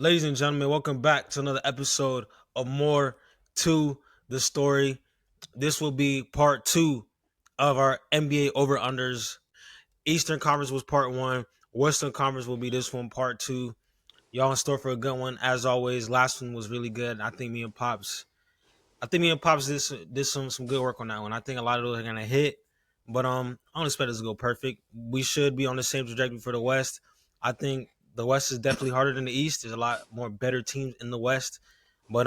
Ladies and gentlemen, welcome back to another episode of More to the Story. This will be part two of our NBA over unders. Eastern Conference was part one. Western Conference will be this one, part two. Y'all in store for a good one as always. Last one was really good. I think me and Pops did some good work on that one. I think a lot of those are gonna hit, but I don't expect us to go perfect. We should be on the same trajectory for the West. I think the West is definitely harder than the East. There's a lot more better teams in the West, but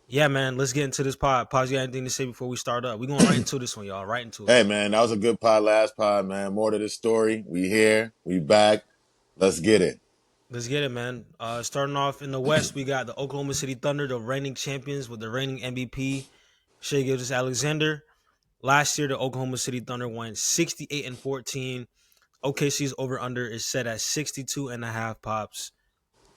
yeah, man, let's get into this pod. Pops, you got anything to say before we start up? We going right into this one, y'all. Right into it. Hey man, that was a good pod last pod, man. More to the story. We here, we back. Let's get it. Let's get it, man. Starting off in the West, we got the Oklahoma City Thunder, the reigning champions with the reigning MVP, Shai Gilgeous-Alexander. Last year, the Oklahoma City Thunder won 68-14. OKC's over under is set at 62 and a half pops.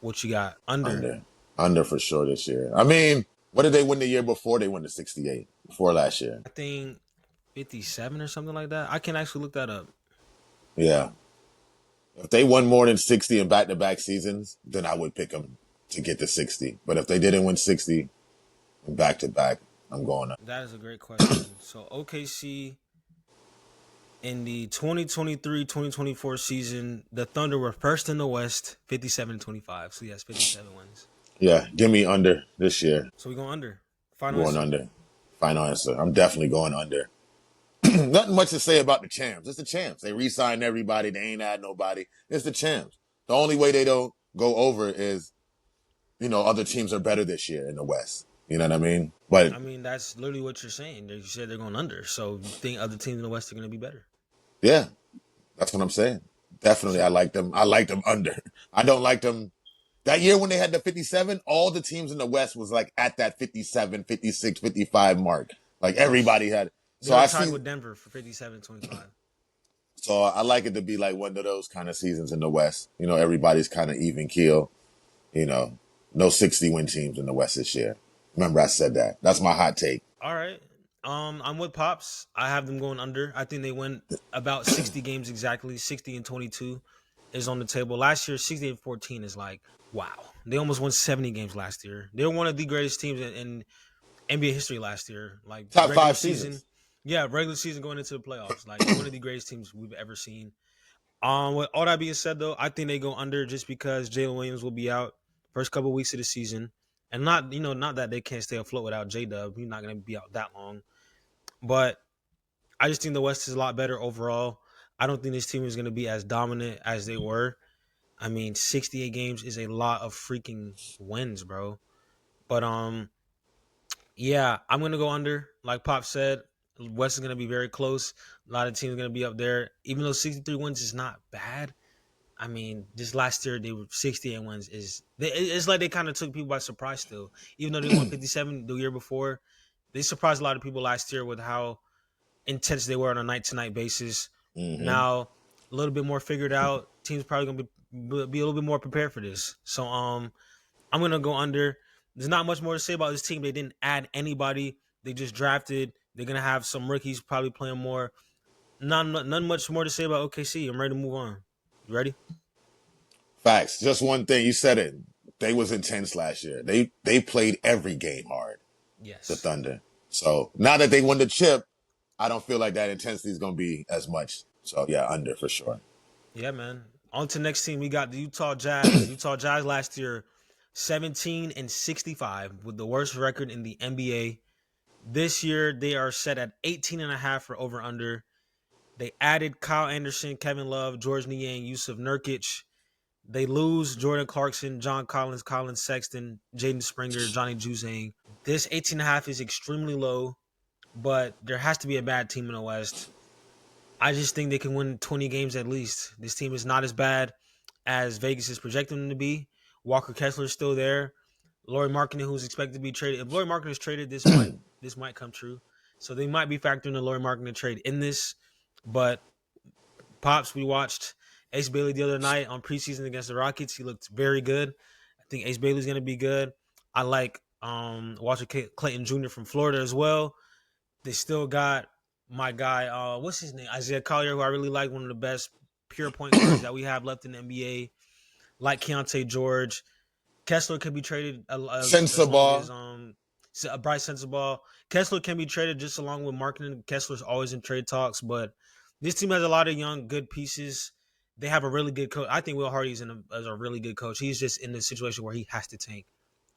What you got? Under. Under. Under for sure this year. I mean, what did they win the year before? They won the 68 before last year. I think 57 or something like that. I can actually look that up. Yeah. If they won more than 60 in back-to-back seasons, then I would pick them to get to 60. But if they didn't win 60 in back-to-back, I'm going up. That is a great question. So OKC in the 2023-2024 season, the Thunder were first in the West, 57-25. So yes, 57 wins. Yeah, give me under this year. So we going under. I'm Final going answer. under. Final answer. I'm definitely going under. Nothing much to say about the champs. It's the champs. They re-signed everybody. They ain't add nobody. It's the champs. The only way they don't go over is, other teams are better this year in the West. You know what I mean? But I mean, that's literally what you're saying. You said they're going under. So you think other teams in the West are going to be better? yeah, that's what I'm saying. Definitely, I like them. I like them under. I don't like them. That year when they had the 57, all the teams in the West was like at that 57, 56, 55 mark. Like everybody had. They So were I tied see. with Denver for 57-25. So I like it to be like one of those kind of seasons in the West. Everybody's kind of even keel. No 60 win teams in the West this year. Remember I said that. That's my hot take. All right. I'm with Pops. I have them going under. I think they win about 60 games exactly. 60-22 is on the table. Last year, 60-14 is like, wow. They almost won 70 games last year. They were one of the greatest teams in NBA history last year. Like Top regular five season. seasons. Yeah, regular season going into the playoffs. Like one of the greatest teams we've ever seen. With all that being said, though, I think they go under just because Jalen Williams will be out first couple weeks of the season, and not that they can't stay afloat without J Dub. He's not going to be out that long, but I just think the West is a lot better overall. I don't think this team is going to be as dominant as they were. I mean, 68 games is a lot of freaking wins, bro. But yeah, I'm gonna go under. Like Pop said, West is gonna be very close. A lot of teams are gonna be up there. Even though 63 wins is not bad, I mean, this last year they were 68 wins. It's like they kind of took people by surprise still. Even though they won 57 the year before, they surprised a lot of people last year with how intense they were on a night-to-night basis. Hmm. Now, a little bit more figured out. Teams probably gonna be a little bit more prepared for this. So I'm gonna go under. There's not much more to say about this team. They didn't add anybody. They just drafted. They're gonna have some rookies probably playing more. None much more to say about OKC. I'm ready to move on. You ready? Facts. Just one thing. You said it. They was intense last year. They played every game hard, the Yes. Thunder. So now that they won the chip, I don't feel like that intensity is going to be as much. So yeah, under for sure. Yeah, man. On to the next team. We got the Utah Jazz. Utah Jazz last year, 17-65 with the worst record in the NBA. This year they are set at 18 and a half for over under. They added Kyle Anderson, Kevin Love, George Niang, Yusuf Nurkic. They lose Jordan Clarkson, John Collins, Colin Sexton, Jaden Springer, Johnny Juzang. This 18 and a half is extremely low, but there has to be a bad team in the West. I just think they can win 20 games at least. This team is not as bad as Vegas is projecting them to be. Walker Kessler is still there. Lauri Markkanen, who's expected to be traded. If Lauri Markkanen is traded, this might come true. So they might be factoring the Lauri Markkanen trade in this. But Pops, we watched Ace Bailey the other night on preseason against the Rockets. He looked very good. I think Ace Bailey's going to be good. I like Walter Clayton Jr. from Florida as well. They still got my guy, what's his name? Isaiah Collier, who I really like, one of the best pure point guards that we have left in the NBA. Like Keontae George. Kessler can be traded as long as Sensabaugh. Bryce Sensabaugh. Kessler can be traded just along with marketing. Kessler's always in trade talks, but this team has a lot of young, good pieces. They have a really good coach. I think Will Hardy's as a really good coach. He's just in a situation where he has to tank.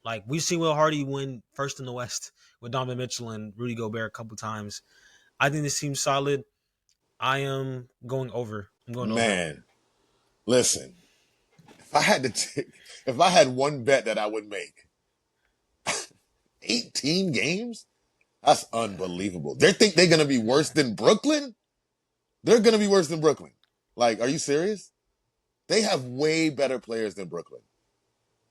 Like we've seen Will Hardy win first in the West with Donovan Mitchell and Rudy Gobert a couple times. I think this team's solid. I am going over. I'm going over. Man, listen. If I had one bet that I would make, 18 games? That's unbelievable. They think they're gonna be worse Yeah. than Brooklyn? They're gonna be worse than Brooklyn. Like, are you serious? They have way better players than Brooklyn.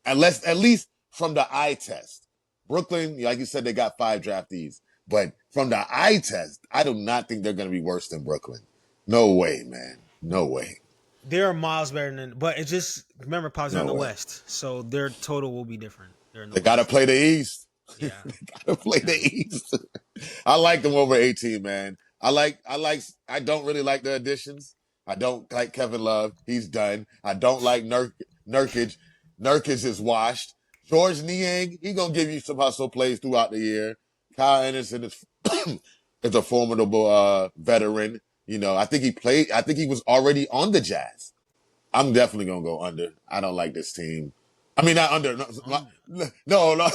Unless, at least from the eye test. Brooklyn, like you said, they got 5 draftees. But from the eye test, I do not think they're gonna be worse than Brooklyn. No way, man. No way. They're miles better than, but it's just remember, Pops are in No the way. West, so their total will be different. They're in the They gotta West. play the East. They Yeah, gotta play yeah. the East. I like them over 18, man. I don't really like the additions. I don't like Kevin Love. He's done. I don't like Nurkic. Nurkic is washed. George Niang, he gonna give you some hustle plays throughout the year. Kyle Anderson is is a formidable veteran. You know, I think he was already on the Jazz. I'm definitely gonna go under. I don't like this team. I mean, not under. No, Um, no.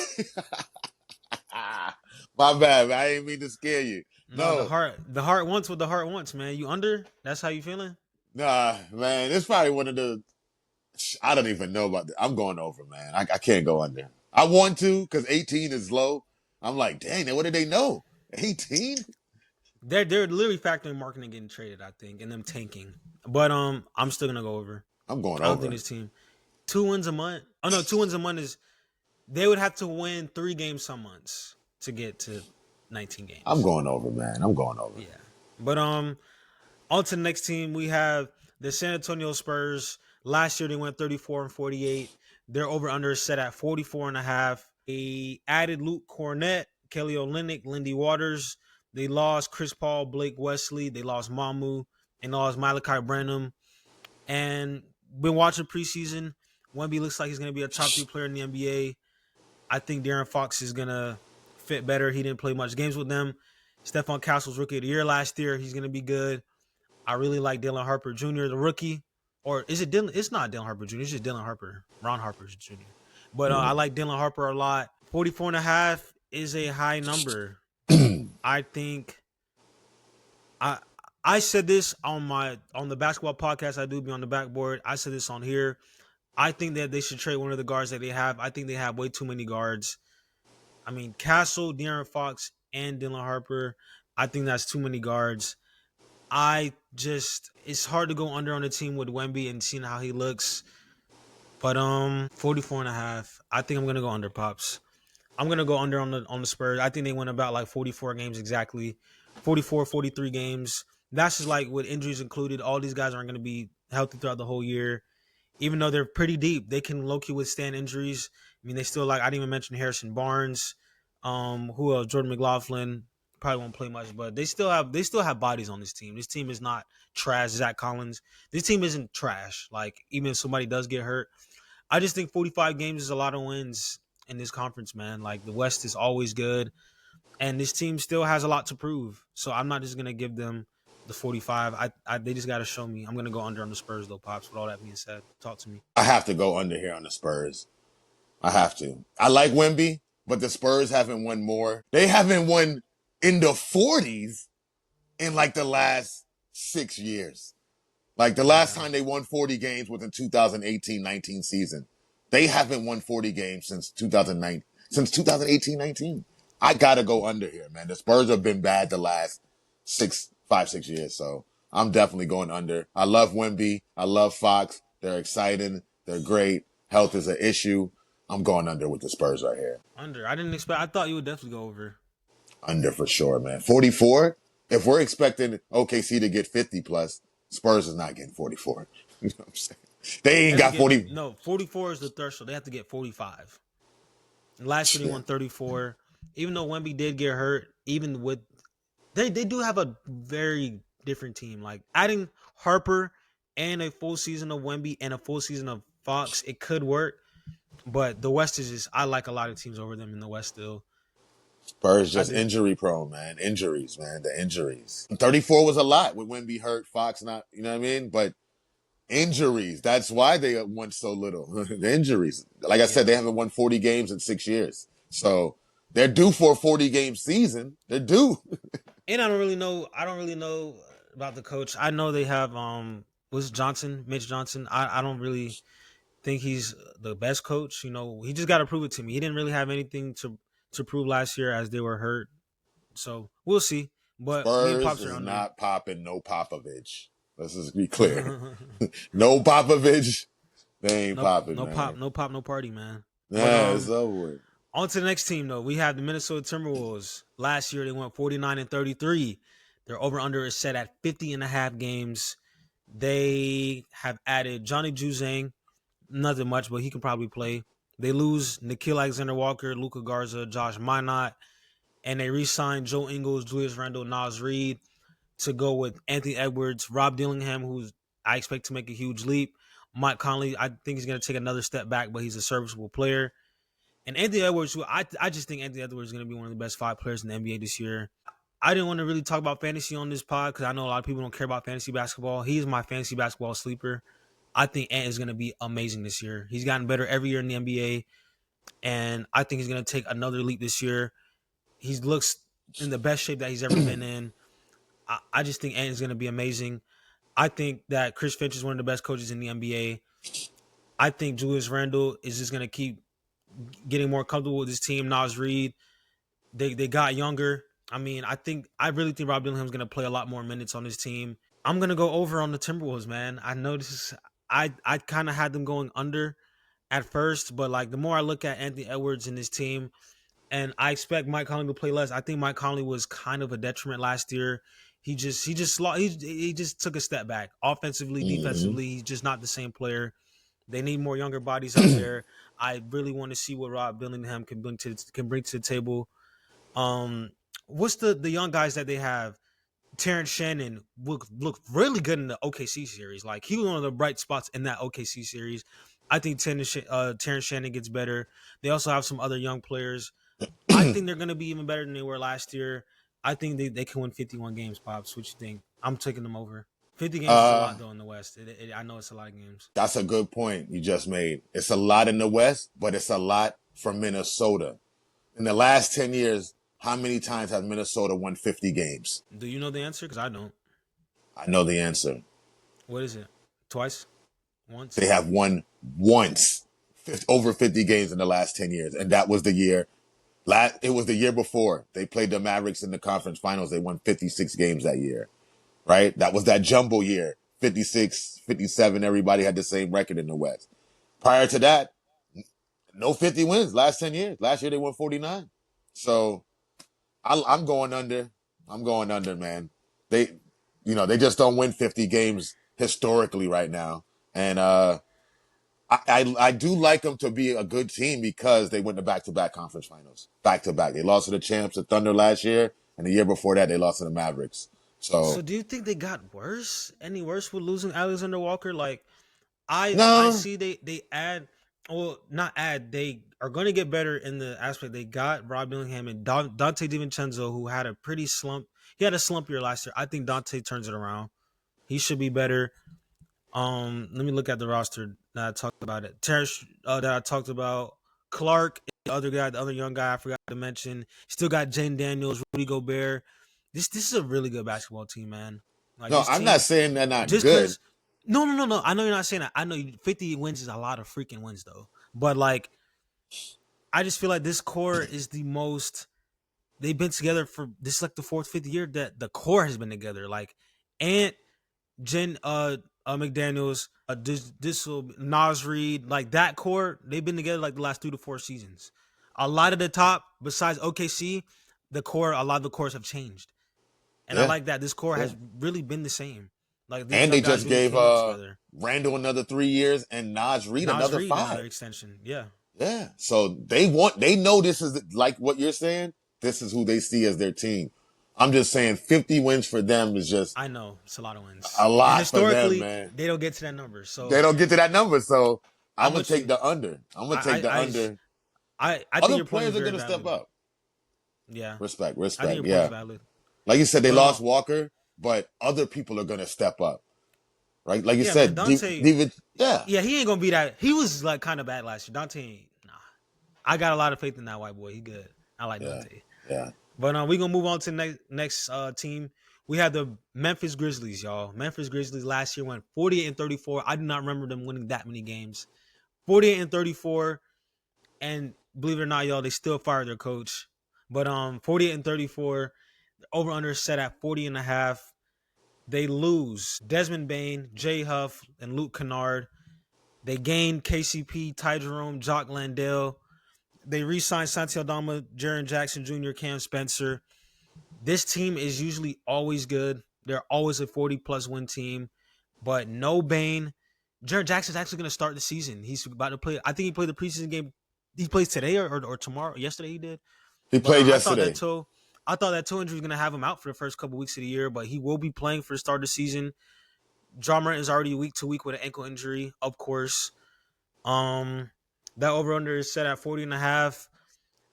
My bad. Man. I didn't mean to scare you. no, No, the heart wants what the heart wants, man. You under? That's how you feeling? nah, man. It's probably one of the. I don't even know about that. I'm going over, man. I can't go under. I want to because 18 is low. I'm like, dang, what did they know? 18? They're literally factoring marketing getting traded, I think, and them tanking. But I'm still gonna go over. I'm going I don't think over. this team 2 wins a month. Oh no, 2 wins a month is they would have to win 3 games some months to get to 19 I'm games. going over, man. I'm going over. Yeah. But on to the next team, we have the San Antonio Spurs. Last year they went 34-48. Their over under is set at 44 and a half. They added Luke Cornett, Kelly Olynyk, Lindy Waters. They lost Chris Paul, Blake Wesley. They lost Mamu and lost Malachi Branham. And been watching preseason. Wemby looks like he's going to be a top 3 player in the NBA. I think De'Aaron Fox is going to fit better. He didn't play much games with them. Stephon Castle's rookie of the year last year. He's going to be good. I really like Dylan Harper Jr., the rookie. Or is it Dylan? It's not Dylan Harper Jr., it's just Dylan Harper. Ron Harper Jr. But I like Dylan Harper a lot. 44 and a half is a high number. I think I said this on the basketball podcast I do be on the backboard. I said this on here. I think that they should trade one of the guards that they have. I think they have way too many guards. I mean, Castle, De'Aaron Fox, and Dylan Harper. I think that's too many guards. It's hard to go under on a team with Wemby and seeing how he looks. But 44 and a half. I think I'm gonna go under, Pops. I'm gonna go under on the Spurs. I think they win about like 44 games exactly. 44, 43 games. That's just like with injuries included. All these guys aren't gonna be healthy throughout the whole year. Even though they're pretty deep, they can low-key withstand injuries. I mean, they still like I didn't even mention Harrison Barnes. Who else? Jordan McLaughlin probably won't play much, but they still have bodies on this team. This team is not trash. Zach Collins. This team isn't trash. Like even if somebody does get hurt, I just think 45 games is a lot of wins in this conference, man. Like the West is always good, and this team still has a lot to prove. So I'm not just gonna give them the 45. They just got to show me. I'm gonna go under on the Spurs though, Pops. With all that being said, talk to me. I have to go under here on the Spurs. I have to. I like Wemby, but the Spurs haven't won more. They haven't won in the 40s in like the last 6 years. Like the last Yeah, time they won 40 games was in 2018-19 season. They haven't won 40 games since 2009, since 2018-19. I gotta go under here, man. The Spurs have been bad the last 5, 6 years. So I'm definitely going under. I love Wemby. I love Fox. They're exciting. They're great. Health is an issue. I'm going under with the Spurs right here. under. I didn't expect. I thought you would definitely go over. Under for sure, man. 44. If we're expecting OKC to get 50 plus, Spurs is not getting 44. You know what I'm saying? They They ain't have to got get 40. no 44 is the threshold. They have to get 45. Last year they won 34. Even though Wemby did get hurt, even with they do have a very different team. Like adding Harper and a full season of Wemby and a full season of Fox, it could work. But the West is just, I like a lot of teams over them in the West still. Spurs I just do. injury prone, man. Injuries, man. The injuries. 34 was a lot with Wemby hurt, Fox not, you know what I mean? But injuries. That's why they won so little. The injuries. Like I said, Yeah. they haven't won 40 games in 6 years. So they're due for a 40-game season. They're due. And I don't really know about the coach. I know they have was Johnson, Mitch Johnson. I don't really think he's the best coach. You know, he just got to prove it to me. He didn't really have anything to prove last year as they were hurt. So we'll see. But me and Spurs Pops are is under. not popping no Popovich. Let's just be clear. No Popovich. They ain't popping, man. No pop, no party, man. But Yeah, it's over with. on to the next team though. We have the Minnesota Timberwolves. Last year they went 49-33. Their over under is set at 50 and a half games. They have added Johnny Juzang, nothing much, but he can probably play. They lose Nikhil Alexander Walker, Luka Garza, Josh Minot, and they re-signed Joe Ingles, Julius Randle, Nas Reed to go with Anthony Edwards, Rob Dillingham, who's I expect to make a huge leap. Mike Conley, I think he's going to take another step back, but he's a serviceable player. And Anthony Edwards, who I just think Anthony Edwards is going to be one of the best 5 players in the NBA this year. I didn't want to really talk about fantasy on this pod because I know a lot of people don't care about fantasy basketball. He's my fantasy basketball sleeper. I think Ant is going to be amazing this year. He's gotten better every year in the NBA, and I think he's going to take another leap this year. He looks in the best shape that he's ever been in. I just think Ant is going to be amazing. I think that Chris Finch is one of the best coaches in the NBA. I think Julius Randle is just going to keep getting more comfortable with his team. Nas Reed, they got younger. I mean, I really think Rob Dillingham's going to play a lot more minutes on his team. I'm going to go over on the Timberwolves, man. I know this is I kind of had them going under at first, but like the more I look at Anthony Edwards and his team, and I expect Mike Conley to play less. I think Mike Conley was kind of a detriment last year. He just took a step back offensively, Mm-hmm. defensively. He's just not the same player. They need more younger bodies out there. I really want to see what Rob Dillingham can bring to the table. Um, what's the young guys that they have? Terrence Shannon looked really good in the OKC series. Like he was one of the bright spots in that OKC series. I think Terrence Shannon gets better. They also have some other young players. I think they're going to be even better than they were last year. I think they can win 51 games, Pops. What you think? I'm taking them over. 50 games is a uh, lot, though, in the West. I know it's a lot of games. that's a good point you just made. It's a lot in the West, but it's a lot from Minnesota. In the last 10 years, how many times has Minnesota won 50 games? Do you know the answer? Because I don't. I know the answer. What is it? Twice? They Once? have won once over 50 games in the last 10 years. And that was the year. It was the year before. They played the Mavericks in the conference finals. They won 56 games that year, right? That was that jumbo year. 56, 57, everybody had the same record in the West. Prior to that, no 50 wins last 10 years. Last year they won 49. So I'm going under. I'm going under, man. They just don't win 50 games historically right now. And I do like them to be a good team because they went to back-to-back conference finals. Back-to-back. They lost to the champs, the Thunder last year, and the year before that they lost to the Mavericks. So So do you think they got worse? Any worse with losing Alexander Walker? Like I no, see they add, well, not add, they are going to get better in the aspect they got Rob Dillingham and Dante DiVincenzo, who had a pretty slump. He had a slump year last year. I think Dante turns it around. He should be better. Let me look at the roster that I talked about. It Terrence that I talked about. Clark, the other guy, the other young guy I forgot to mention. Still got Jane Daniels, Rudy Gobert. This is a really good basketball team, man. Like no, this I'm not team, saying they're not just good. because. No. I know you're not saying that. I know 50 wins is a lot of freaking wins though. But like, I just feel like this core is the most. They've been together for this is like the fourth, fifth year that the core has been together. Like, Ant, Jen McDaniels, Nas Reed, like that core, they've been together like the last 3 to 4 seasons. A lot of the top, besides OKC, a lot of the cores have changed. And I Yeah, like that. This core yeah. has really been the same. Like these And young they guys just really gave came up together. Randall another 3 years and Nas Reed Nas another Reed, another 5. extension. Yeah. Yeah. So they know this is like what you're saying. This is who they see as their team. I'm just saying 50 wins for them is just I know. It's a lot of wins. a And lot for them, historically, man. they don't get to that number. They So don't get to that number. So I'm I'm gonna with take you. the under. I'm gonna take the I under. I think Other your point is players are very gonna step valid. up. Yeah, Respect, I think respect. your point is Yeah, valid. like you said, they But lost Walker, but other people are gonna step up, right? Like you yeah, man, said, Dante. David. Yeah, Yeah, he ain't gonna be that. He was like kind of bad last year. Dante, nah. I got a lot of faith in that white boy. He good. I like yeah, Dante. yeah. But we gonna move on to the next team. We have the Memphis Grizzlies, y'all. Memphis Grizzlies last year went 48-34. I do not remember them winning that many games. 48-34, and believe it or not, y'all, they still fired their coach. But 48-34, over under set at 40 and a half. They lose Desmond Bain, Jay Huff, and Luke Kennard. They gained KCP, Ty Jerome, Jock Landale. They re-signed Santi Aldama, Jaren Jackson Jr., Cam Spencer. This team is usually always good. They're always a 40-plus win team, but no Bain. Jaren Jackson's actually going to start the season. He's about to play. I think he played the preseason game. He plays today or tomorrow. Yesterday he did. He But played I thought that yesterday. toe. I thought that toe injury was going to have him out for the first couple weeks of the year, but he will be playing for the start of the season. Ja Morant is already week to week with an ankle injury, of course. That over under is set at 40 and a half.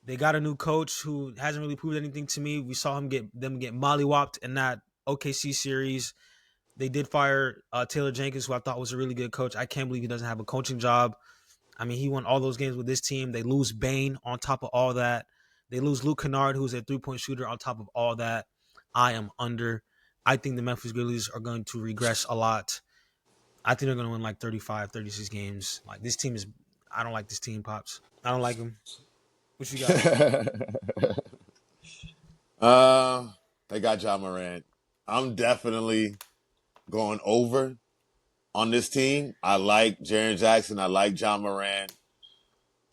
They got a new coach who hasn't really proved anything to me. We saw them get mollywopped in that OKC series. They did fire Taylor Jenkins, who I thought was a really good coach. I can't believe he doesn't have a coaching job. I mean, he won all those games with this team. They lose Bain on top of all that. They lose Luke Kennard, who's a three-point shooter on top of all that. I am under. I think the Memphis Grizzlies are going to regress a lot. I think they're going to win like 35, 36 games. Like this team is, I don't like this team, Pops. I don't like them. What you got? uh, they got Ja Morant. I'm definitely going over on this team. I like Jaren Jackson. I like Ja Morant.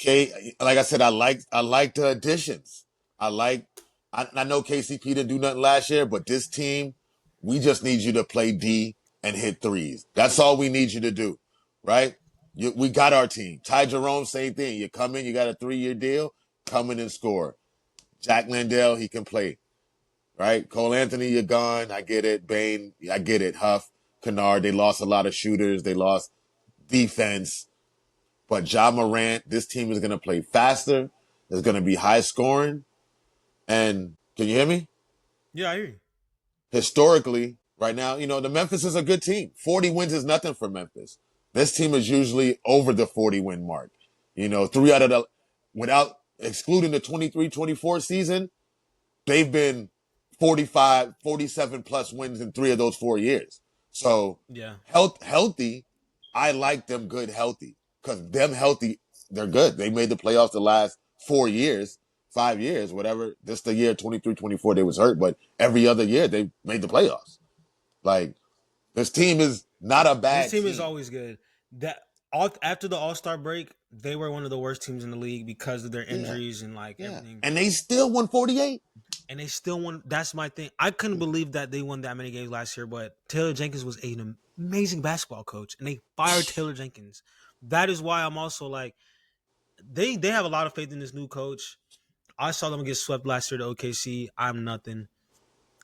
Like I said, I like the additions. I know KCP didn't do nothing last year, but this team, we just need you to play D and hit threes. That's all we need you to do, right? We got our team. Ty Jerome, same thing. You come in, you got a 3-year deal, come in and score. Jack Landale, he can play, right? Cole Anthony, you're gone. I get it. Bain, I get it. Huff, Kennard, they lost a lot of shooters. They lost defense. But Ja Morant, this team is going to play faster. It's going to be high scoring. And can you hear me? Yeah, I hear you. Historically, right now, the Memphis is a good team. 40 wins is nothing for Memphis. This team is usually over the 40 win mark. Three out of without excluding the 23-24 season, they've been 45, 47 plus wins in 3 of those 4 years. So Yeah. healthy, I like them good healthy. Because them healthy, they're good. They made the playoffs the last 4 years, 5 years, whatever. This the year 23-24 they was hurt, but every other year they made the playoffs. Like, this team is not a This bad team is team. always good. After the All-Star break, they were one of the worst teams in the league because of their Yeah, injuries and like yeah. everything. And they still won 48. And they still won. That's my thing. I couldn't believe that they won that many games last year, but Taylor Jenkins was an amazing basketball coach, and they fired Taylor Jenkins. That is why I'm also like, they have a lot of faith in this new coach. I saw them get swept last year to OKC. I'm nothing.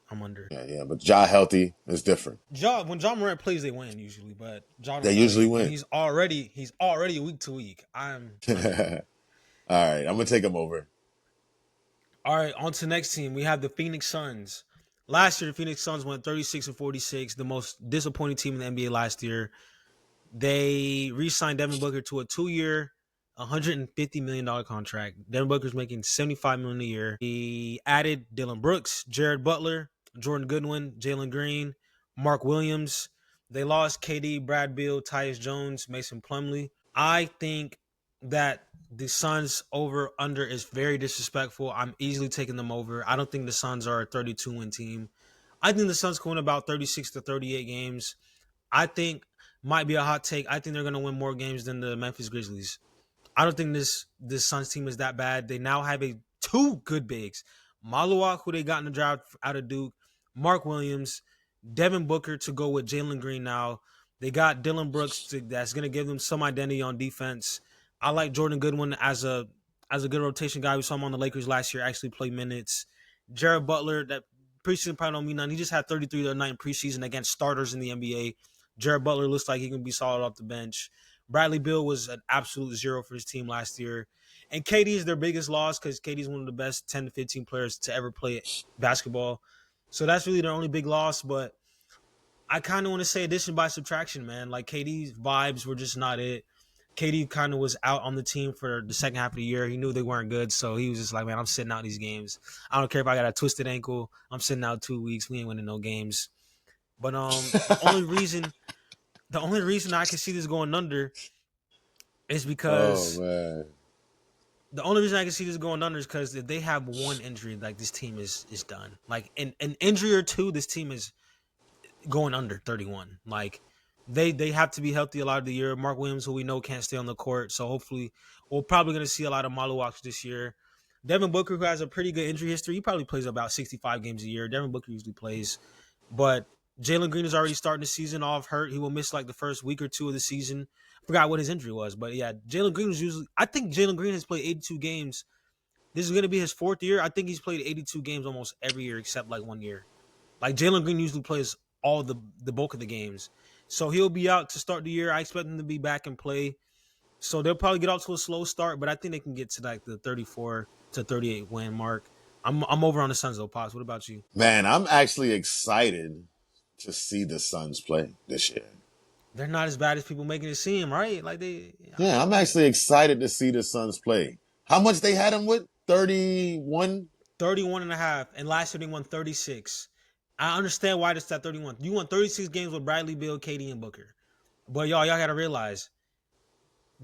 I'm under. Yeah, but Ja healthy is different. When John Morant plays, they win usually, but John They don't usually play, and win. he's already week to week. I'm under. All right, I'm going to take them over. All right, on to the next team. We have the Phoenix Suns. Last year, the Phoenix Suns went 36-46, the most disappointing team in the NBA last year. They re-signed Devin Booker to a 2-year, $150 million contract. Devin Booker's making $75 million a year. He added Dylan Brooks, Jared Butler, Jordan Goodwin, Jalen Green, Mark Williams. They lost KD, Brad Beal, Tyus Jones, Mason Plumlee. I think that the Suns over under is very disrespectful. I'm easily taking them over. I don't think the Suns are a 32-win team. I think the Suns can win about 36 to 38 games. I think might be a hot take. I think they're going to win more games than the Memphis Grizzlies. I don't think this Suns team is that bad. They now have two good bigs. Maluak, who they got in the draft out of Duke, Mark Williams, Devin Booker to go with Jalen Green now. They got Dylan Brooks that's going to give them some identity on defense. I like Jordan Goodwin as a good rotation guy. We saw him on the Lakers last year actually play minutes. Jared Butler, that preseason probably don't mean nothing. He just had 33 the other night in preseason against starters in the NBA. Jared Butler looks like he can be solid off the bench. Bradley Beal was an absolute zero for his team last year. And KD is their biggest loss because KD is one of the best 10 to 15 players to ever play basketball. So that's really their only big loss. But I kind of want to say addition by subtraction, man. Like KD's vibes were just not it. KD kind of was out on the team for the second half of the year. He knew they weren't good, so he was just like, "Man, I'm sitting out these games. I don't care if I got a twisted ankle. I'm sitting out 2 weeks. We ain't winning no games." But the only reason I can see this going under is Oh because man. the only reason I can see this going under is because if they have one injury, like this team is done. Like an injury or two, this team is going under 31. Like they have to be healthy a lot of the year. Mark Williams, who we know can't stay on the court, so hopefully we're probably going to see a lot of Maluwaks this year. Devin Booker, who has a pretty good injury history, he probably plays about 65 games a year. Devin Booker usually plays, but Jalen Green is already starting the season off hurt. He will miss like the first week or two of the season. Forgot what his injury was, but yeah, Jalen Green was usually. I think Jalen Green has played 82 games. This is going to be his fourth year. I think he's played 82 games almost every year except like 1 year. Like Jalen Green usually plays all the bulk of the games, so he'll be out to start the year. I expect him to be back and play. So they'll probably get off to a slow start, but I think they can get to like the 34 to 38 win mark. I'm over on the Suns though, Pops. What about you? Man, I'm actually excited to see the Suns play this year. They're not as bad as people making it seem, right? Like Yeah, I'm actually excited to see the Suns play. How much they had them with? 31? 31 and a half, and last year they won 36. I understand why it's at 31. You won 36 games with Bradley Beal, KD, and Booker. But y'all got to realize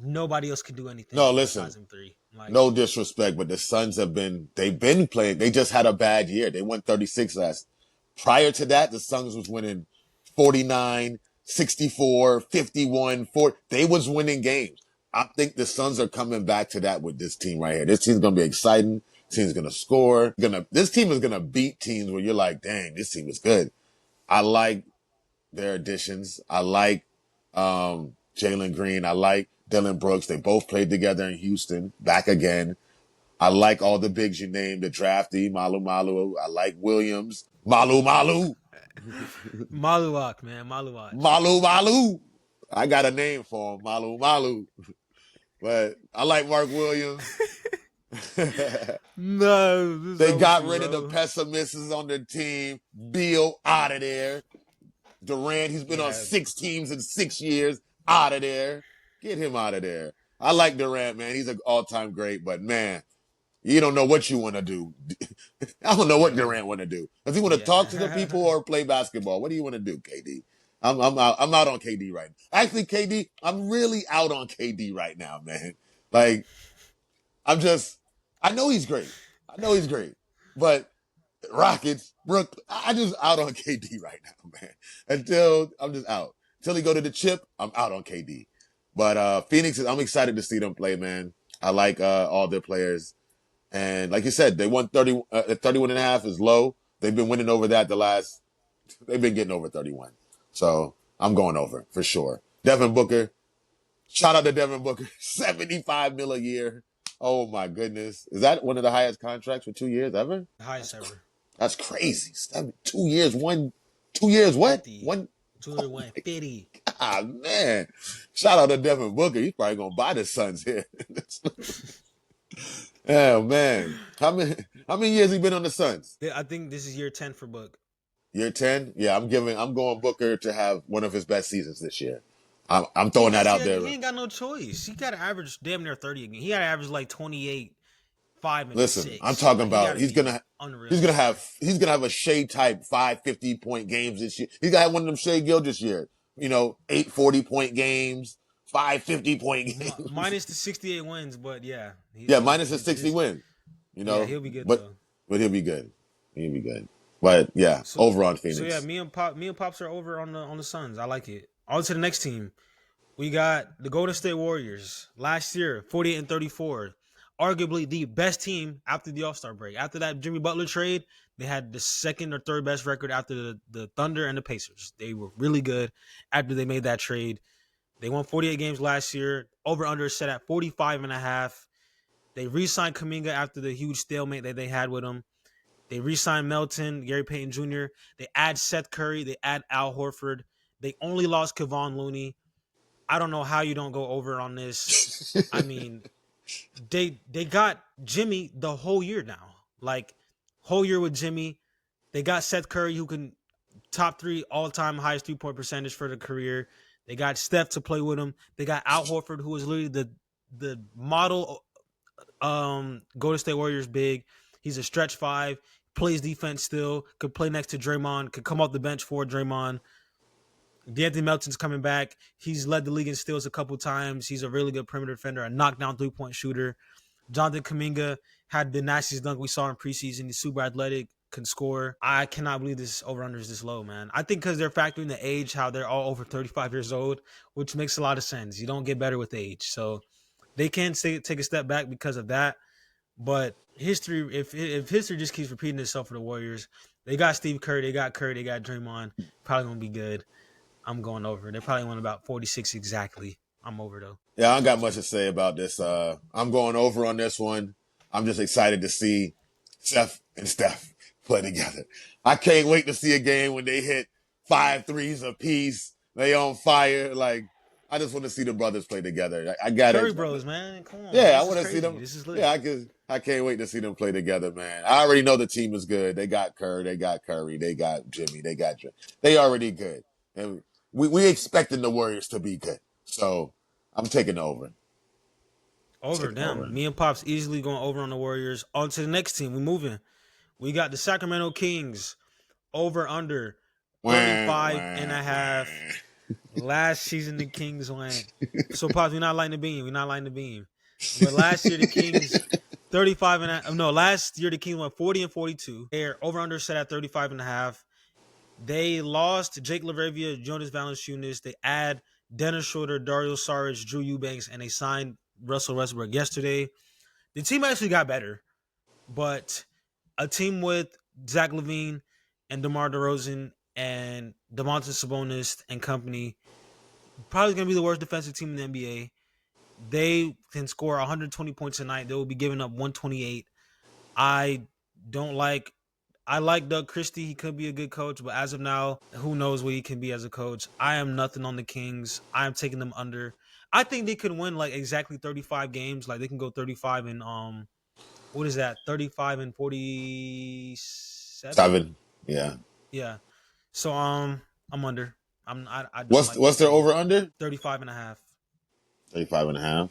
nobody else can do No, anything listen. besides them three. Like, No disrespect, but the Suns they've been playing. They just had a bad year. They won 36 last. Prior to that, the Suns was winning 49, 64, 51, 4. They was winning games. I think the Suns are coming back to that with this team right here. This team's going to be exciting. This team's going to score. This team is going to beat teams where you're like, dang, this team is good. I like their additions. I like Jalen Green. I like Dylan Brooks. They both played together in Houston. Back again. I like all the bigs you named. The drafty, Malu Malu. I like Williams. Malu Malu. Maluak, man. Maluak. Malu Malu. I got a name for him. Malu Malu. But I like Mark Williams. No, They got rid of the pessimists on their team. Beal out of there. Durant, he's been on 6 teams in 6 years. Out of there. Get him out of there. I like Durant, man. He's an all-time great, but man, you don't know what you want to do. I don't know what Durant want to do. Does he want to talk to the people or play basketball? What do you want to do, KD? I'm out on KD right now. Actually, KD, I'm really out on KD right now, man. Like, I know he's great. But Rockets, I just out on KD right now, man. I'm just out. Until he go to the chip, I'm out on KD. But Phoenix, I'm excited to see them play, man. I like all their players. And like you said, they won 31 and a half is low. They've been winning over that they've been getting over 31. So I'm going over for sure. Devin Booker, shout out to Devin Booker, 75 mil a year. Oh my goodness. Is that one of the highest contracts for 2 years ever? The highest ever. That's crazy. 2 years, 2 years, what? 50. One. 250. Ah, man. Shout out to Devin Booker. He's probably going to buy the Suns here. Oh, man. How many years he been on the Suns? I think this is year 10 for Book. Year 10? Yeah, I'm going Booker to have one of his best seasons this year. I'm throwing that out there. He ain't got no choice. He got to average damn near 30 again. He got to average like 28, 5, and Listen, 6. I'm talking about he's gonna have a Shea type 550-point games this year. He's gonna have one of them Shea Gilgeous years. 8 40-point games, 550-point games. Minus the 68 wins, but yeah. Minus the 60 wins. Yeah, he'll be good though. But he'll be good. He'll be good. But yeah, over on Phoenix. So yeah, me and Pops are over on the Suns. I like it. On to the next team. We got the Golden State Warriors. Last year, 48 and 34. Arguably the best team after the All-Star break. After that Jimmy Butler trade, they had the second or third best record after the Thunder and the Pacers. They were really good after they made that trade. They won 48 games last year. Over-under set at 45 and a half. They re-signed Kuminga after the huge stalemate that they had with him. They re-signed Melton, Gary Payton Jr. They add Seth Curry. They add Al Horford. They only lost Kevon Looney. I don't know how you don't go over on this. I mean, they got Jimmy the whole year now. Like whole year with Jimmy. They got Seth Curry, who can top 3 all-time highest 3-point percentage for the career. They got Steph to play with him. They got Al Horford, who is literally the model Golden State Warriors big. He's a stretch 5, plays defense still, could play next to Draymond, could come off the bench for Draymond. D'Anthony Melton's coming back. He's led the league in steals a couple times. He's a really good perimeter defender, a knockdown 3-point shooter. Jonathan Kuminga had the nastiest dunk we saw in preseason. He's super athletic, can score. I cannot believe this over-under is this low, man. I think because they're factoring the age, how they're all over 35 years old, which makes a lot of sense. You don't get better with age. So they can take a step back because of that. But history, if history just keeps repeating itself for the Warriors, they got Steve Kerr, they got Draymond, probably going to be good. I'm going over. They probably won about 46 exactly. I'm over, though. Yeah, I don't got much to say about this. I'm going over on this one. I'm just excited to see Seth and Steph play together. I can't wait to see a game when they hit 5 threes apiece. They on fire. Like, I just want to see the brothers play together. I got Curry it. bros, man. Come on. Yeah, I want to see them. This is lit. Yeah, I can't wait to see them play together, man. I already know the team is good. They got Kerr, they got Curry, they got Jimmy, they already good. And we expecting the Warriors to be good. So I'm taking over. Over, damn. Me and Pops easily going over on the Warriors. On to the next team. We're moving. We got the Sacramento Kings. Over under 35.5. Last season the Kings went. So Pops, we're not lighting the beam. But last year the Kings 35.5. No, last year the Kings went 40-42. Their over under set at 35.5. They lost Jake LaRavia, Jonas Valanciunas. They add Dennis Schroeder, Dario Saric, Drew Eubanks, and they signed Russell Westbrook yesterday. The team actually got better, but a team with Zach LaVine and DeMar DeRozan and Domantas Sabonis and company probably going to be the worst defensive team in the NBA. They can score 120 points a night. They will be giving up 128. I like Doug Christie. He could be a good coach, but as of now, who knows what he can be as a coach. I am nothing on the Kings. I am taking them under. I think they could win like exactly 35 games. Like they can go 35 and what is that? 35 and 47? 7. Yeah. Yeah. So I'm under. I don't What's their over under? 35.5. 35.5.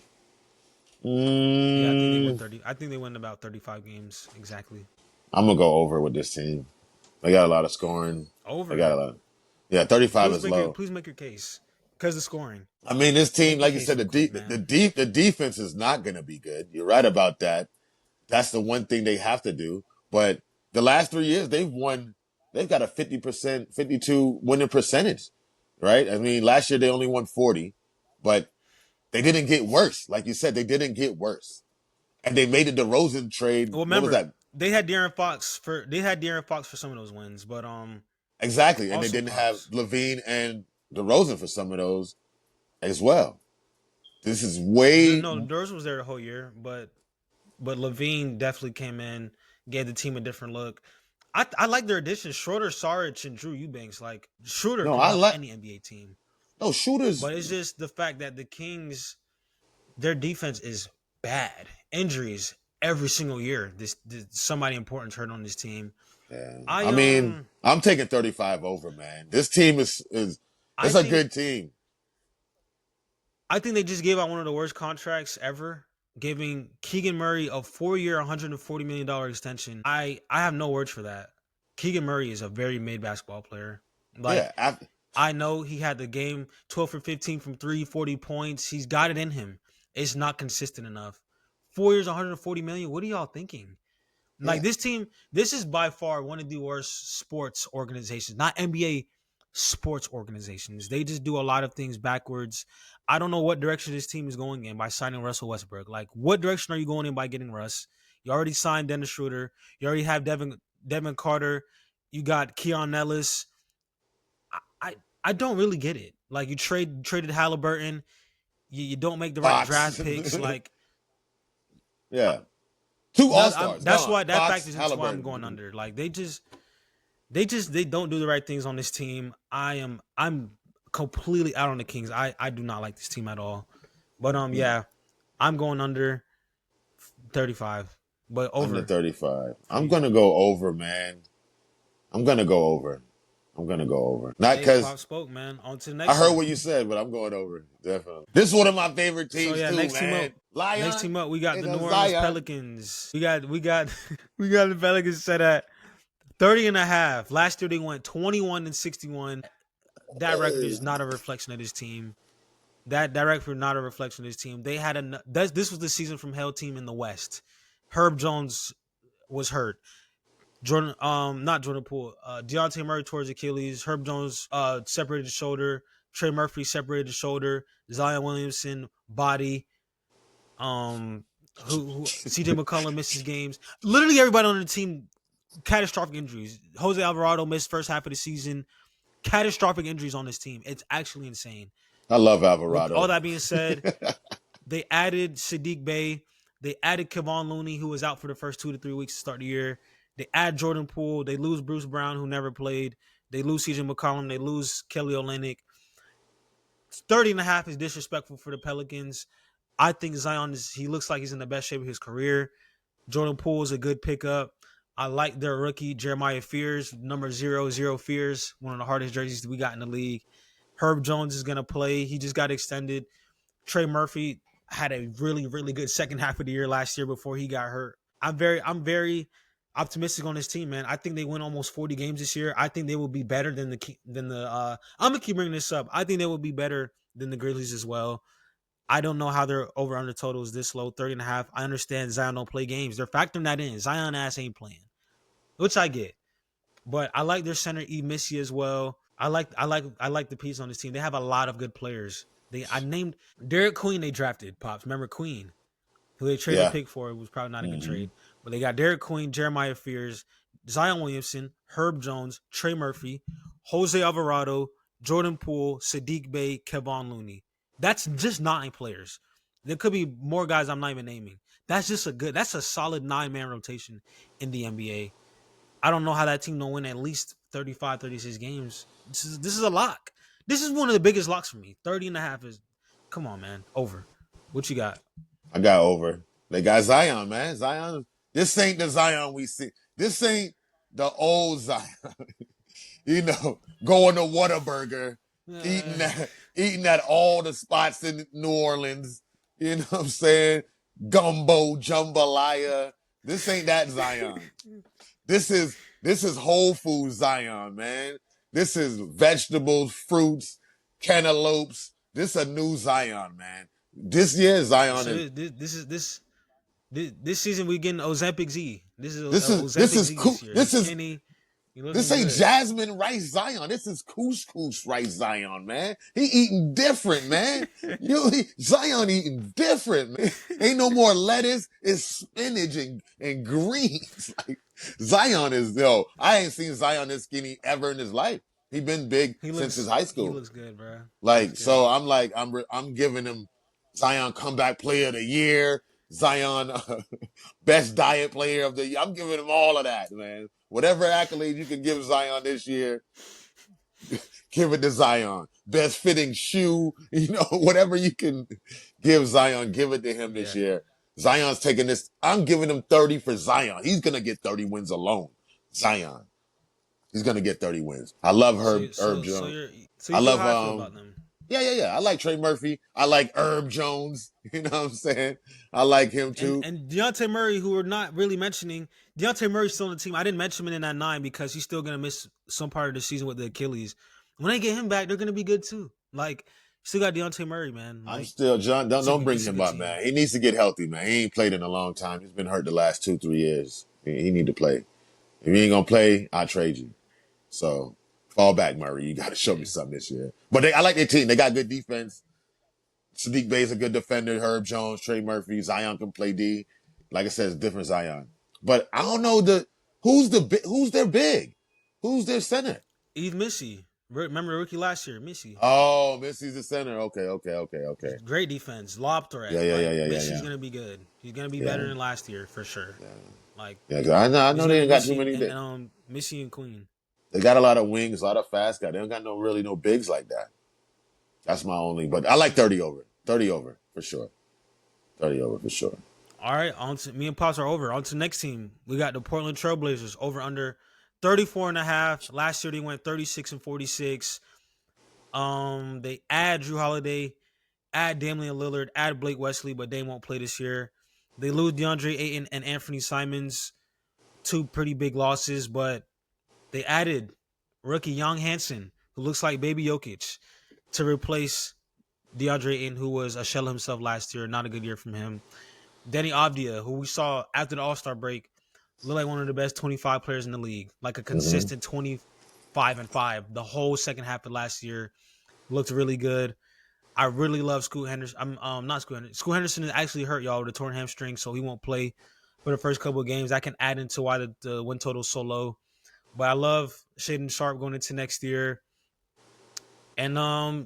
Yeah, I think they win 30. I think they win about 35 games exactly. I'm gonna go over with this team. They got a lot of scoring. Over. They got a lot. Yeah, 35 is low. Please make your case because the scoring. I mean, this team, like you said, the defense is not gonna be good. You're right about that. That's the one thing they have to do. But the last 3 years, they've got a 50%, 52 winning percentage, right? I mean, last year they only won 40, but they didn't get worse. Like you said, they didn't get worse. And they made a DeRozan trade. Well, remember, what was that? They had De'Aaron Fox for some of those wins, but exactly, and they didn't have LaVine and DeRozan for some of those as well. This is way DeRozan was there the whole year, but LaVine definitely came in, gave the team a different look. I like their additions: Schroeder, Saric, and Drew Eubanks. Like Schroeder can help any NBA team. No shooters, but it's just the fact that the Kings, their defense is bad. Injuries every single year. This somebody important hurt on this team. Yeah. I mean, I'm taking 35 over, man. This team is a good team. I think they just gave out one of the worst contracts ever, giving Keegan Murray a 4-year, $140 million extension. I have no words for that. Keegan Murray is a very made basketball player. I know he had the game 12 for 15 from 3, 40 points. He's got it in him. It's not consistent enough. 4 years, $140 million. What are y'all thinking? Like this team, this is by far one of the worst sports organizations, not NBA sports organizations. They just do a lot of things backwards. I don't know what direction this team is going in by signing Russell Westbrook. Like, what direction are you going in by getting Russ? You already signed Dennis Schroeder. You already have Devin Carter. You got Keon Ellis. I don't really get it. Like, you traded Halliburton. You don't make the right draft picks. Like, yeah. 2 All-Stars. That's why that factors into why I'm going under. Like they don't do the right things on this team. I'm completely out on the Kings. I do not like this team at all. But yeah, I'm going under 35, but Under over 35. for I'm you. gonna go over, man. I'm gonna go over. I'm gonna go over. Not Hey, because Pop spoke, man. On to the I next heard team. what you said, but I'm going over. Definitely. This is one of my favorite So teams yeah, too, next team man. up. Next Lion team up, we got the New and Orleans Zion. Pelicans. We got we got the Pelicans set at 30 and a half. Last year they went 21-61. That record is not a reflection of this team. That record not a reflection of this team. They had this was the season from hell team in the West. Herb Jones was hurt. Jordan, not Jordan Poole. Deontay Murray towards Achilles. Herb Jones, separated the shoulder. Trey Murphy separated the shoulder. Zion Williamson body. Who CJ McCollum misses games. Literally everybody on the team, catastrophic injuries. Jose Alvarado missed first half of the season. Catastrophic injuries on this team. It's actually insane. I love With all Alvarado. that being said, they added Sadiq Bey. They added Kevon Looney, who was out for the first 2 to 3 weeks to start the year. They add Jordan Poole. They lose Bruce Brown, who never played. They lose CJ McCollum. They lose Kelly Olynyk. 30 and a half is disrespectful for the Pelicans. I think Zion he looks like he's in the best shape of his career. Jordan Poole is a good pickup. I like their rookie, Jeremiah Fears, number 00 Fears, one of the hardest jerseys we got in the league. Herb Jones is going to play. He just got extended. Trey Murphy had a really, really good second half of the year last year before he got hurt. I'm very optimistic on this team, man. I think they win almost 40 games this year. I think they will be better than the I'm gonna keep bringing this up. I think they will be better than the Grizzlies as well. I don't know how their over under total is this low, 30 and a half. I understand Zion don't play games. They're factoring that in. Zion ass ain't playing, which I get. But I like their center E Missy as well. I like the piece on this team. They have a lot of good players. I named Derek Queen. They drafted Pops. Remember Queen, who they traded a Yeah. pick for. It was probably not a good Mm-hmm. trade. But they got Derek Queen, Jeremiah Fears, Zion Williamson, Herb Jones, Trey Murphy, Jose Alvarado, Jordan Poole, Sadiq Bey, Kevon Looney. That's just 9 players. There could be more guys I'm not even naming. That's a solid 9-man rotation in the NBA. I don't know how that team don't win at least 35, 36 games. This is a lock. This is one of the biggest locks for me. 30 and a half is, come on, man. Over. What you got? I got over. They got Zion, man. Zion. This ain't the Zion we see. This ain't the old Zion. Going to Whataburger, eating at all the spots in New Orleans. You know what I'm saying? Gumbo, jambalaya. This ain't that Zion. This is Whole Foods Zion, man. This is vegetables, fruits, cantaloupes. This a new Zion, man. This year Zion So is this season we getting Ozempic Z. This is this Ozempic is Z this year. this He's is skinny. He this looking ain't good. jasmine rice Zion. This is couscous rice Zion, man. He eating different, man. Zion eating different, man. Ain't no more lettuce. It's spinach and greens. Like Zion is I ain't seen Zion this skinny ever in his life. He been big since his high He school. looks good, bro. He looks Like good. so, I'm giving him Zion comeback player of the year. Zion best diet player of the year. I'm giving him all of that, man. Whatever accolade you can give Zion this year, give it to Zion. Best fitting shoe, whatever you can give Zion, give it to him this Yeah. year. Zion's taking this. I'm giving him 30 for Zion. He's going to get 30 wins alone. Zion. He's going to get 30 wins. I love Herb Jones. So I you feel love, how I feel about them? yeah. I like Trey Murphy. I like Herb Jones. You know what I'm saying? I like him too. And Deontay Murray, who we're not really mentioning, Deontay Murray's still on the team. I didn't mention him in that 9 because he's still gonna miss some part of the season with the Achilles. When they get him back, they're gonna be good too. Like, still got Deontay Murray, man. I'm Like, still John. Don't bring it's a him good up, team. man. He needs to get healthy, man. He ain't played in a long time. He's been hurt the last 2-3 years. He need to play. If he ain't gonna play, I'll trade you. So fall back, Murray. You got to show me something this year. But I like their team. They got good defense. Sadiq Bey's a good defender. Herb Jones, Trey Murphy, Zion can play D. Like I said, it's different Zion. But I don't know who's their big, who's their center. He's Missy. Remember rookie last year, Missy. Oh, Missy's the center. Okay. Great defense, lob threat. Yeah. Missy's gonna be good. He's gonna be better than last year for sure. Yeah. Like, Yeah, I know they ain't got too many. Missy and Queen. They got a lot of wings, a lot of fast guys. They don't got really no bigs like that. That's my only. But I like 30 over. 30 over for sure. 30 over for sure. All right, on to me and Pops are over. On to the next team. We got the Portland Trailblazers over under 34.5. Last year they went 36-46. They add Drew Holiday, add Damian Lillard, add Blake Wesley, but they won't play this year. They lose DeAndre Ayton and Anthony Simons, two pretty big losses, but they added rookie Young Hansen, who looks like baby Jokic, to replace DeAndre Ayton, who was a shell himself last year. Not a good year from him. Danny Avdia, who we saw after the All-Star break, looked like one of the best 25 players in the league, like a consistent 25-5 the whole second half of last year. Looked really good. I really love Scoot Henderson. I'm not Scoot Henderson. Scoot Henderson is actually hurt, y'all, with a torn hamstring, so he won't play for the first couple of games. That can add into why the win total is so low. But I love Shaden Sharp going into next year. And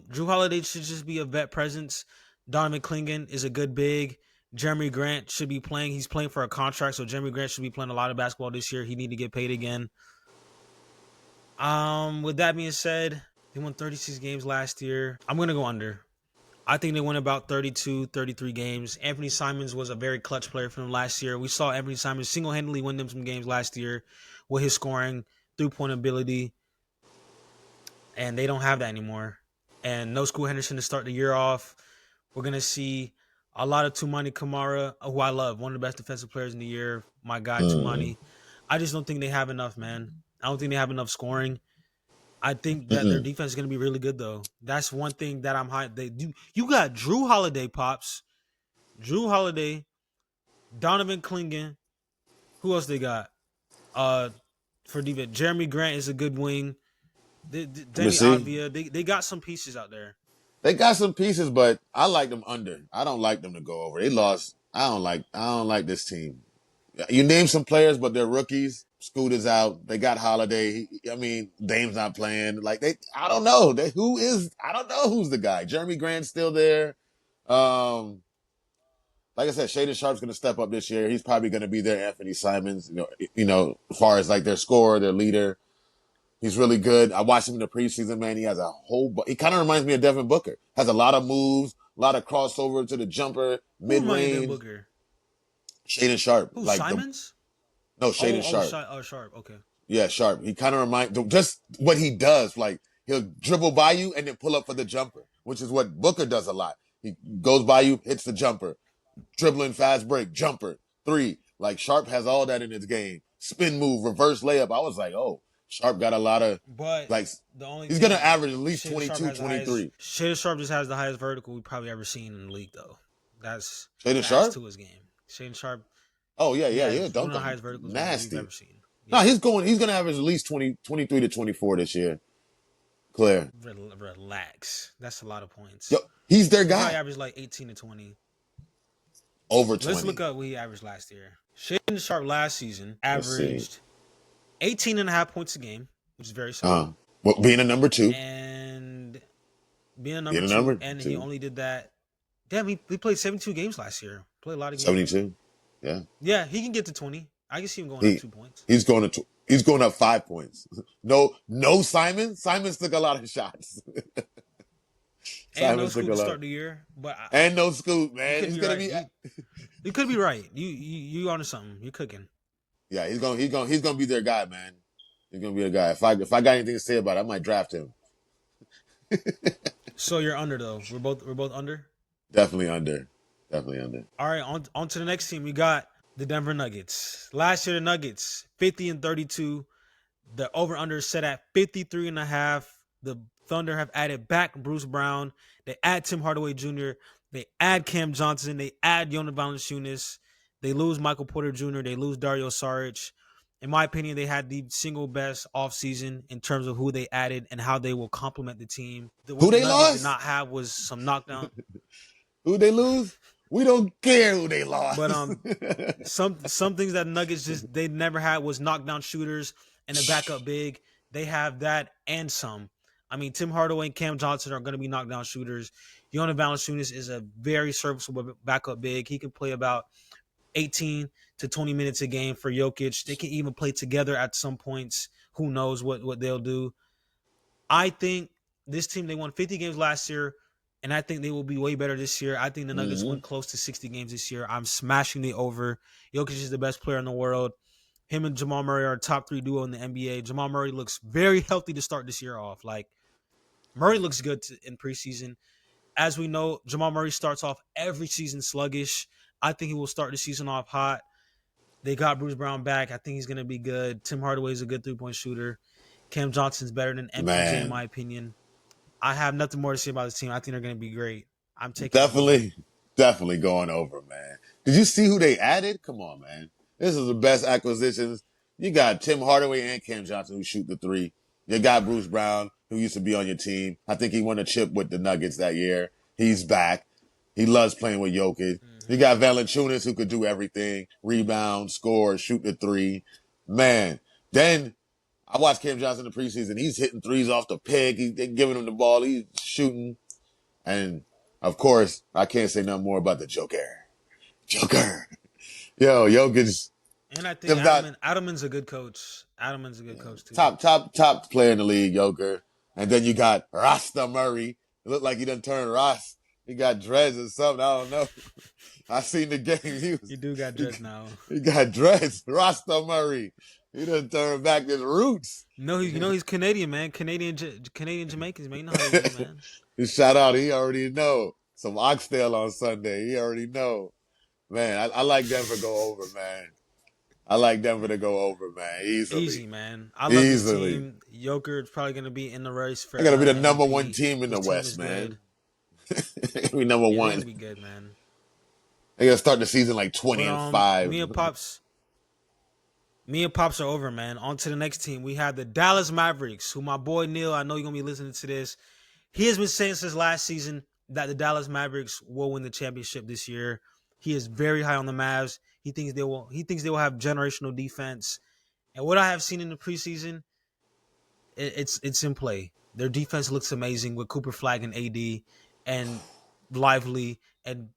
Drew Holiday should just be a vet presence. Donovan Clingan is a good big. Jeremy Grant should be playing. He's playing for a contract, so Jeremy Grant should be playing a lot of basketball this year. He need to get paid again. With that being said, they won 36 games last year. I'm going to go under. I think they won about 32, 33 games. Anthony Simons was a very clutch player for them last year. We saw Anthony Simons single-handedly win them some games last year with his scoring, three-point ability, and they don't have that anymore. And no Scoot Henderson to start the year off. We're going to see a lot of Toumani Camara, who I love, one of the best defensive players in the year. My guy, Toumani. I just don't think they have enough, man. I don't think they have enough scoring. I think that their defense is going to be really good, though. That's one thing that I'm high. They do. You got Drew Holiday, Pops. Drew Holiday, Donovan Clingan. Who else they got? For defense, Jeremy Grant is a good wing. Danny Avdia. They got some pieces out there. They got some pieces, but I like them under. I don't like them to go over. They lost. I don't like this team. You name some players, but they're rookies. Scoot is out. They got Holiday. Dame's not playing. I don't know. I don't know who's the guy. Jeremy Grant's still there. Like I said, Shaden Sharp's going to step up this year. He's probably going to be there. Anthony Simons, as far as like their scorer, their leader. He's really good. I watched him in the preseason, man. He has a he kind of reminds me of Devin Booker. Has a lot of moves, a lot of crossover to the jumper, mid-range. Booker? Shaden Sharp. Who, Simons? Shaden Sharp. Sharp. Okay. Yeah, Sharp. He kind of reminds, just what he does. Like, he'll dribble by you and then pull up for the jumper, which is what Booker does a lot. He goes by you, hits the jumper. Dribbling, fast break, jumper, three. Like, Sharp has all that in his game. Spin move, reverse layup. I was like, oh. Sharp got a lot of, but he's going to average at least 22, 23. Shaden Sharp just has the highest vertical we've probably ever seen in the league, though. That's Sharp to his game. Shaden Sharp. Oh, yeah. One of the highest verticals nasty. we've ever seen. Yeah. No, he's going to average at least 23 to 24 this year. Claire. Relax. That's a lot of points. Yo, he's their guy. He averaged like 18 to 20. Over 20. Let's look up what he averaged last year. Shaden Sharp last season averaged 18.5 points a game, which is very solid. Well, being a number two. And being a number two. And he only did that. Damn, he played 72 games last year. Played a lot of games. 72. Yeah. Yeah, he can get to 20. I can see him going up 2 points. He's going up 5 points. No Simon. Simons took a lot of shots. And no Scoot to start the year. And no Scoot, man. He's going to be... You could be right. You onto something. You're cooking. Yeah, he's gonna be their guy, man. He's gonna be a guy. If I got anything to say about it, I might draft him. So you're under though. We're both under? Definitely under. All right, on to the next team. We got the Denver Nuggets. Last year the Nuggets, 50-32. The over-under is set at 53.5. The Thunder have added back Bruce Brown. They add Tim Hardaway Jr. They add Cam Johnson. They add Jonas Valanciunas. They lose Michael Porter Jr. They lose Dario Saric. In my opinion, they had the single best offseason in terms of who they added and how they will complement the team. Who they lost? Did not have was some knockdown. Who they lose? We don't care who they lost. But some things that Nuggets they never had was knockdown shooters and a backup big. They have that and some. I mean, Tim Hardaway and Cam Johnson are going to be knockdown shooters. Jonas Valanciunas is a very serviceable backup big. He can play about 18 to 20 minutes a game for Jokic. They can even play together at some points. Who knows what they'll do. I think this team, they won 50 games last year and I think they will be way better this year. I think the Nuggets Hmm. win close to 60 games this year. I'm smashing the over. Jokic is the best player in the world. Him and Jamal Murray are a top 3 duo in the NBA. Jamal Murray looks very healthy to start this year off. Like, Murray looks good in preseason. As we know, Jamal Murray starts off every season sluggish. I think he will start the season off hot. They got Bruce Brown back. I think he's going to be good. Tim Hardaway is a good 3-point shooter. Cam Johnson's better than MPJ, in Man, my opinion. I have nothing more to say about this team. I think they're going to be great. I'm taking the over. definitely, definitely going over, man. Did you see who they added? Come on, man. This is the best acquisitions. You got Tim Hardaway and Cam Johnson who shoot the three. You got Bruce Brown who used to be on your team. I think he won a chip with the Nuggets that year. He's back. He loves playing with Jokic. You got Valanciunas who could do everything: rebound, score, shoot the three. Man, then I watched Cam Johnson in the preseason. He's hitting threes off the peg. They're giving him the ball. He's shooting. And of course, I can't say nothing more about the Joker. Joker. Yo, Jokic, And I think if not Adelman's a good coach. Adelman's a good coach, too. top player in the league, Joker. And then you got Rasta Murray. It looked like he done turned Ross. He got dreads or something. I don't know. I seen the game. He do got dreads now. He got dreads. Rasta Murray. He done turned back his roots. No, he's Canadian, man. Canadian Jamaicans, man. You know how they do, man. Shout out. He already know. Some oxtail on Sunday. He already know. Man, I like Denver to go over, man. I like Denver to go over, man. Easily. Easy, man. I love this team. Joker is probably going to be in the race for They're going to be the number MVP. one team in the This West, team man. We number yeah, one. They're going to be good, man. They're going to start the season like 20 But, and 5. Me and Pops are over, man. On to the next team. We have the Dallas Mavericks, who my boy Neil, I know you're going to be listening to this. He has been saying since last season that the Dallas Mavericks will win the championship this year. He is very high on the Mavs. He thinks they will have generational defense. And what I have seen in the preseason, it's in play. Their defense looks amazing with Cooper Flag and AD and Lively and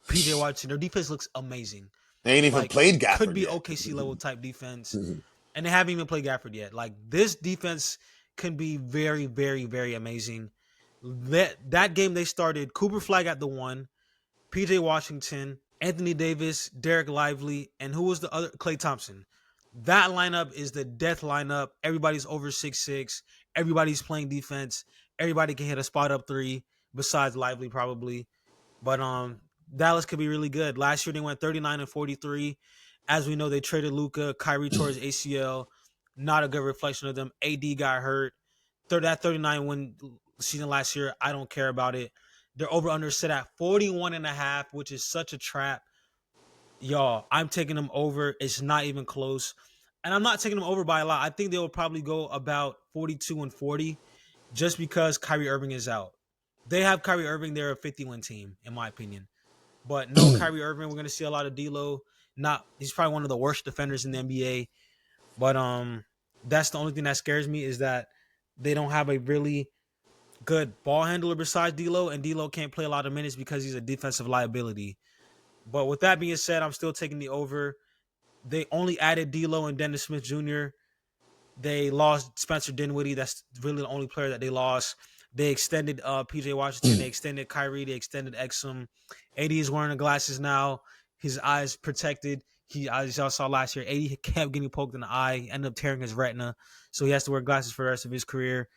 PJ Washington. Their defense looks amazing. They ain't even played Gafford Could be yet. OKC level type defense. And they haven't even played Gafford yet. Like, this defense can be very, very, very amazing. That game they started, Cooper Flag at the 1, PJ Washington, Anthony Davis, Derek Lively, and who was the other? Klay Thompson. That lineup is the death lineup. Everybody's over 6'6". Everybody's playing defense. Everybody can hit a spot up 3, besides Lively probably. But Dallas could be really good. Last year they went 39-43. As we know, they traded Luka. Kyrie tore his ACL. Not a good reflection of them. AD got hurt. That 39-win season last year, I don't care about it. They're over-under set at 41.5, which is such a trap. Y'all, I'm taking them over. It's not even close. And I'm not taking them over by a lot. I think they will probably go about 42-40 just because Kyrie Irving is out. They have Kyrie Irving. They're a 50-win team, in my opinion. But no Kyrie Irving. We're going to see a lot of D'Lo. He's probably one of the worst defenders in the NBA. But that's the only thing that scares me is that they don't have a really good ball handler besides D'Lo, and D'Lo can't play a lot of minutes because he's a defensive liability. But with that being said, I'm still taking the over. They only added D'Lo and Dennis Smith Jr. They lost Spencer Dinwiddie. That's really the only player that they lost. They extended PJ Washington. They extended Kyrie. They extended Exum. AD is wearing the glasses now. His eyes protected. As y'all saw last year, AD kept getting poked in the eye, ended up tearing his retina. So he has to wear glasses for the rest of his career.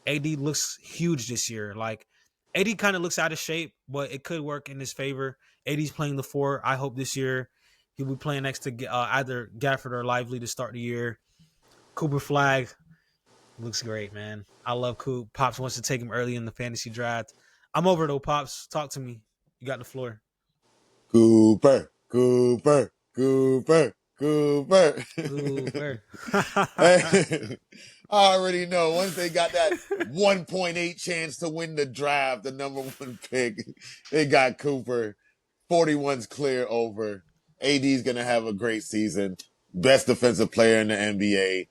AD looks huge this year. Like, AD kind of looks out of shape, but it could work in his favor. AD's playing the 4. I hope this year he'll be playing next to either Gafford or Lively to start the year. Cooper Flag looks great, man. I love Coop. Pops wants to take him early in the fantasy draft. I'm over though, Pops. Talk to me. You got the floor. Cooper. Hey, I already know once they got that 1.8 chance to win the draft, the number 1 pick, they got Cooper. 41's clear over. AD's going to have a great season. Best defensive player in the NBA.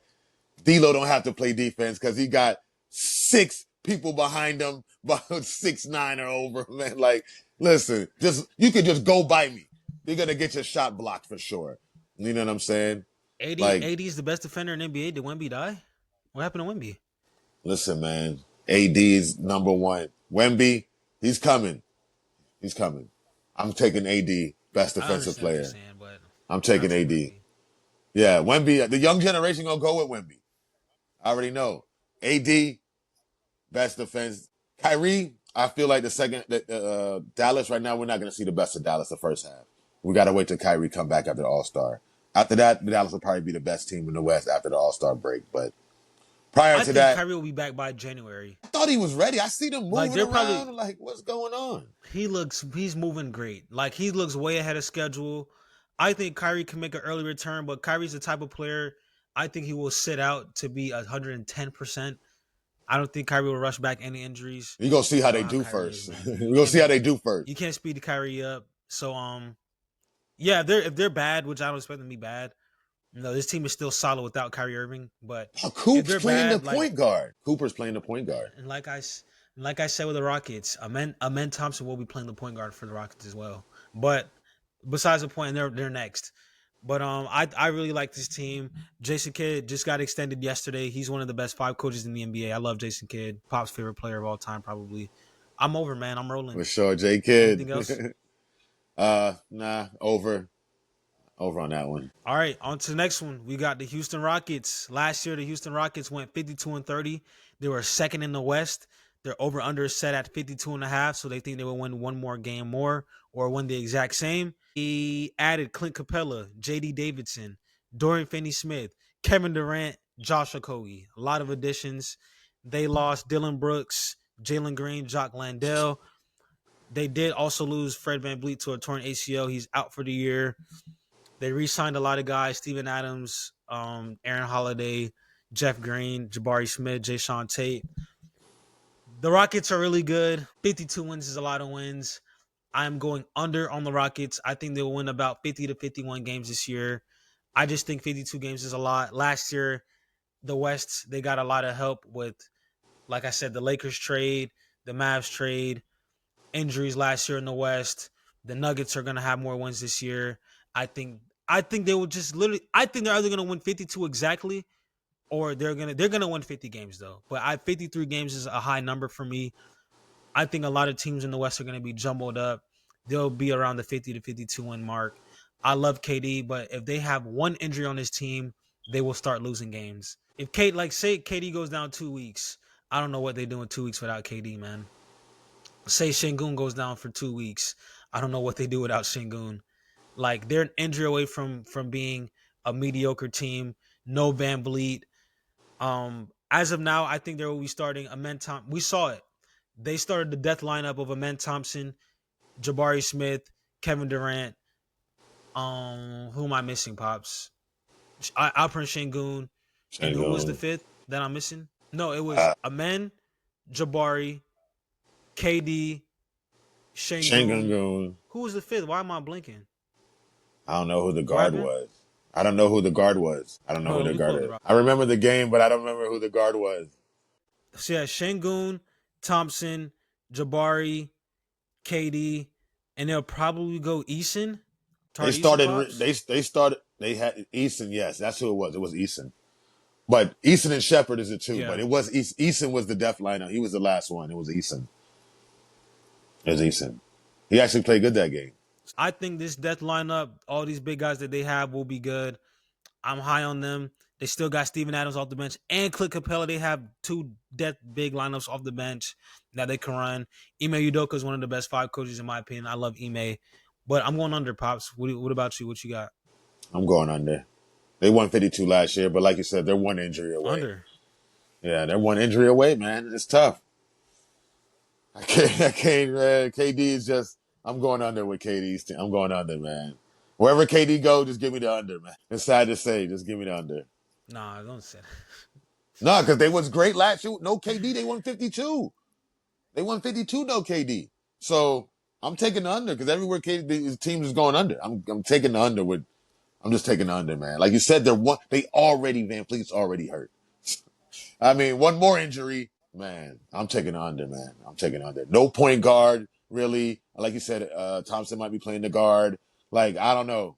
D'Lo don't have to play defense because he got 6 people behind him, about 6'9" or over, man. Like, listen, you could just go by me. You're going to get your shot blocked for sure. You know what I'm saying? AD is the best defender in NBA. Did Wemby die? What happened to Wemby? Listen, man. AD is number 1. Wemby, He's coming. He's coming. I'm taking AD, best I defensive understand what you're player. saying, but I'm not taking too AD. Wemby. Yeah, Wemby, the young generation gonna go with Wemby. I already know. AD, best defense. Kyrie, I feel like the second Dallas right now, we're not gonna see the best of Dallas the first half. We gotta wait till Kyrie come back after the All-Star. After that, Dallas will probably be the best team in the West after the All-Star break. But prior I to think that, Kyrie will be back by January. I thought he was ready. I see them Like moving they're around. probably I'm like, what's going on? he's moving great. Like he looks way ahead of schedule. I think Kyrie can make an early return, but Kyrie's the type of player I think he will sit out to be 110%. I don't think Kyrie will rush back any injuries. You gonna see You how know they how do Kyrie is, first. man. We're gonna see how they do first. You can't speed Kyrie up. So yeah, if they're bad, which I don't expect them to be bad. No, this team is still solid without Kyrie Irving. But Oh, if Coop's they're playing the bad, like point guard. Cooper's playing the point guard. and like I said with the Rockets, Amen Thompson will be playing the point guard for the Rockets as well. But besides the point, they're next. But I really like this team. Jason Kidd just got extended yesterday. He's one of the best 5 coaches in the NBA. I love Jason Kidd, Pop's favorite player of all time, probably. I'm over, man. I'm rolling. For sure, J Kidd. Anything else? Nah, over on that one. All right, on to the next one. We got the Houston Rockets. Last year, the Houston Rockets went 52-30. They were second in the West. Their over-under is set at 52.5, so they think they will win one more game more or win the exact same. He added Clint Capella, J.D. Davidson, Dorian Finney-Smith, Kevin Durant, Josh Okogie. A lot of additions. They lost Dylan Brooks, Jalen Green, Jock Landale. They did also lose Fred VanVleet to a torn ACL. He's out for the year. They re-signed a lot of guys: Steven Adams, Aaron Holiday, Jeff Green, Jabari Smith, Jay Sean Tate. The Rockets are really good. 52 wins is a lot of wins. I'm going under on the Rockets. I think they'll win about 50 to 51 games this year. I just think 52 games is a lot. Last year, the West, they got a lot of help with, like I said, the Lakers trade, the Mavs trade, injuries last year in the West. The Nuggets are going to have more wins this year. I think they will just literally. I think they're either going to win 52 exactly, or they're gonna win 50 games though. But 53 games is a high number for me. I think a lot of teams in the West are going to be jumbled up. They'll be around the 50 to 52 win mark. I love KD, but if they have one injury on this team, they will start losing games. If say KD goes down 2 weeks, I don't know what they do in 2 weeks without KD, man. Say Şengün goes down for 2 weeks, I don't know what they do without Şengün. Like they're an injury away from being a mediocre team. No Van Vliet. As of now, I think they will be starting Amen Thompson. We saw it. They started the death lineup of Amen Thompson, Jabari Smith, Kevin Durant. Who am I missing, Pops? Alperen Şengün. And who was the Shango. fifth that I'm missing? No, it was Amen, Jabari, KD, Şengün. Shango. Who was the fifth? Why am I blinking? I don't know who the What guard happened? was. I don't know who the guard was. I don't know Hold who on, let the me guard pull up the is. rock. I remember the game, but I don't remember who the guard was. So yeah, Şengün, Thompson, Jabari, KD, and they'll probably go Eason. They Tari Eason started. Pops. They started. They had Eason. Yes, that's who it was. It was Eason. But Eason and Shepard is it too. But Yeah. it was Eason was the death lineup. He was the last one. It was Eason. It was Eason. He actually played good that game. I think this death lineup, all these big guys that they have will be good. I'm high on them. They still got Steven Adams off the bench and Clint Capella. They have two death big lineups off the bench that they can run. Ime Udoka is one of the best 5 coaches in my opinion. I love Ime. But I'm going under, Pops. What about you? What you got? I'm going under. They won 52 last year, but like you said, they're one injury away. Under. Yeah, they're one injury away, man. It's tough. I can't, man. KD is just, I'm going under with KD's team. I'm going under, man. Wherever KD go, just give me the under, man. It's sad to say, just give me the under. Nah, don't say that. No, because they was great last year. No KD, they won 52. They won 52, no KD. So I'm taking the under because everywhere KD, his team is going under. I'm taking the under with, I'm just taking the under, man. Like you said, they already, Van Fleet's already hurt. I mean, one more injury, man. I'm taking the under, man. I'm taking the under. No point guard, really. Like you said, Thompson might be playing the guard. Like, I don't know.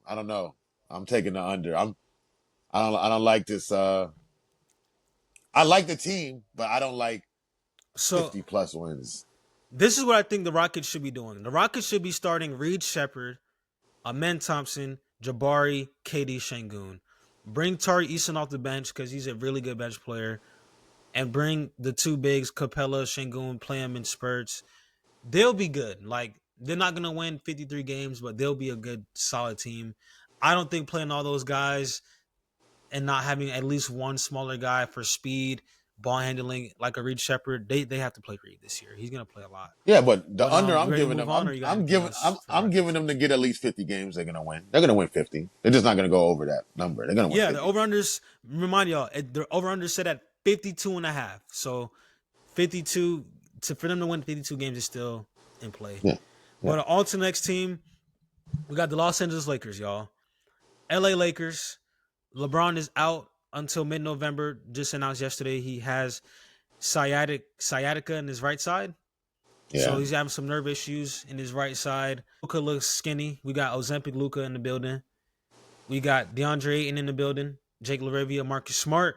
I'm taking the under. I don't like this. I like the team, but I don't like So 50 plus wins. This is what I think the Rockets should be doing. The Rockets should be starting Reed Shepard, Amen Thompson, Jabari, KD, Şengün. Bring Tari Eason off the bench because he's a really good bench player, and bring the two bigs, Capella, Şengün, play them in spurts. They'll be good. Like, they're not gonna win 53 games, but they'll be a good, solid team. I don't think playing all those guys and not having at least one smaller guy for speed, ball handling, like a Reed Shepard, they have to play Reed this year. He's gonna play a lot. Yeah, but the But under you I'm ready to giving move them, on, or you got anything else for the I'm giving Rockets? them to get at least 50 games. They're gonna win. They're gonna win 50. They're just not gonna go over that number. They're gonna win Yeah, the 50. over unders. Remind y'all, the over under set at 52 and a half. So 52 for them to win 52 games is still in play. Yeah, yeah, But on to the next team, we got the Los Angeles Lakers, y'all. LA Lakers. LeBron is out until mid-November. Just announced yesterday he has sciatica in his right side. So yeah. he's having some nerve issues in his right side. Luka looks skinny. We got Ozempic Luka in the building. We got DeAndre Ayton in the building. Jake LaRavia, Marcus Smart.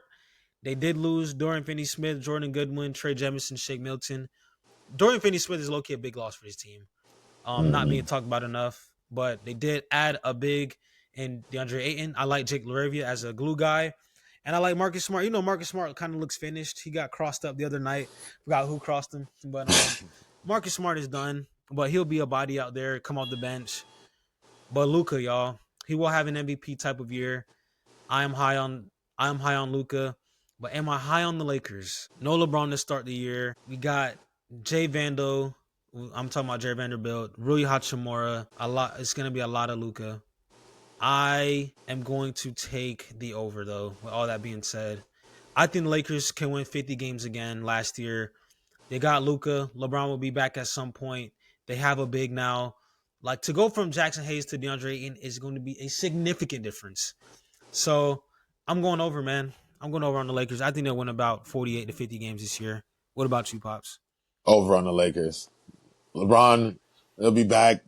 They did lose Dorian Finney-Smith, Jordan Goodwin, Trey Jemison, Shake Milton. Dorian Finney-Smith is low-key a big loss for his team. Not being Mm-hmm. talked about enough, but they did add a big in DeAndre Ayton. I like Jake LaRavia as a glue guy. And I like Marcus Smart. You know, Marcus Smart kind of looks finished. He got crossed up the other night. Forgot who crossed him. But Marcus Smart is done. But he'll be a body out there, come off the bench. But Luka, y'all, he will have an MVP type of year. I am high on Luka. But am I high on the Lakers? No LeBron to start the year. We got Jay Vando. I'm talking about Jerry Vanderbilt, Rui Hachimura. It's gonna be a lot of Luka. I am going to take the over though. With all that being said, I think the Lakers can win 50 games again. Last year, they got Luka. LeBron will be back at some point. They have a big now. Like, to go from Jackson Hayes to DeAndre Ayton is going to be a significant difference. So I'm going over, man. I'm going over on the Lakers. I think they'll win about 48 to 50 games this year. What about you, Pops? Over on the Lakers. LeBron, they'll be back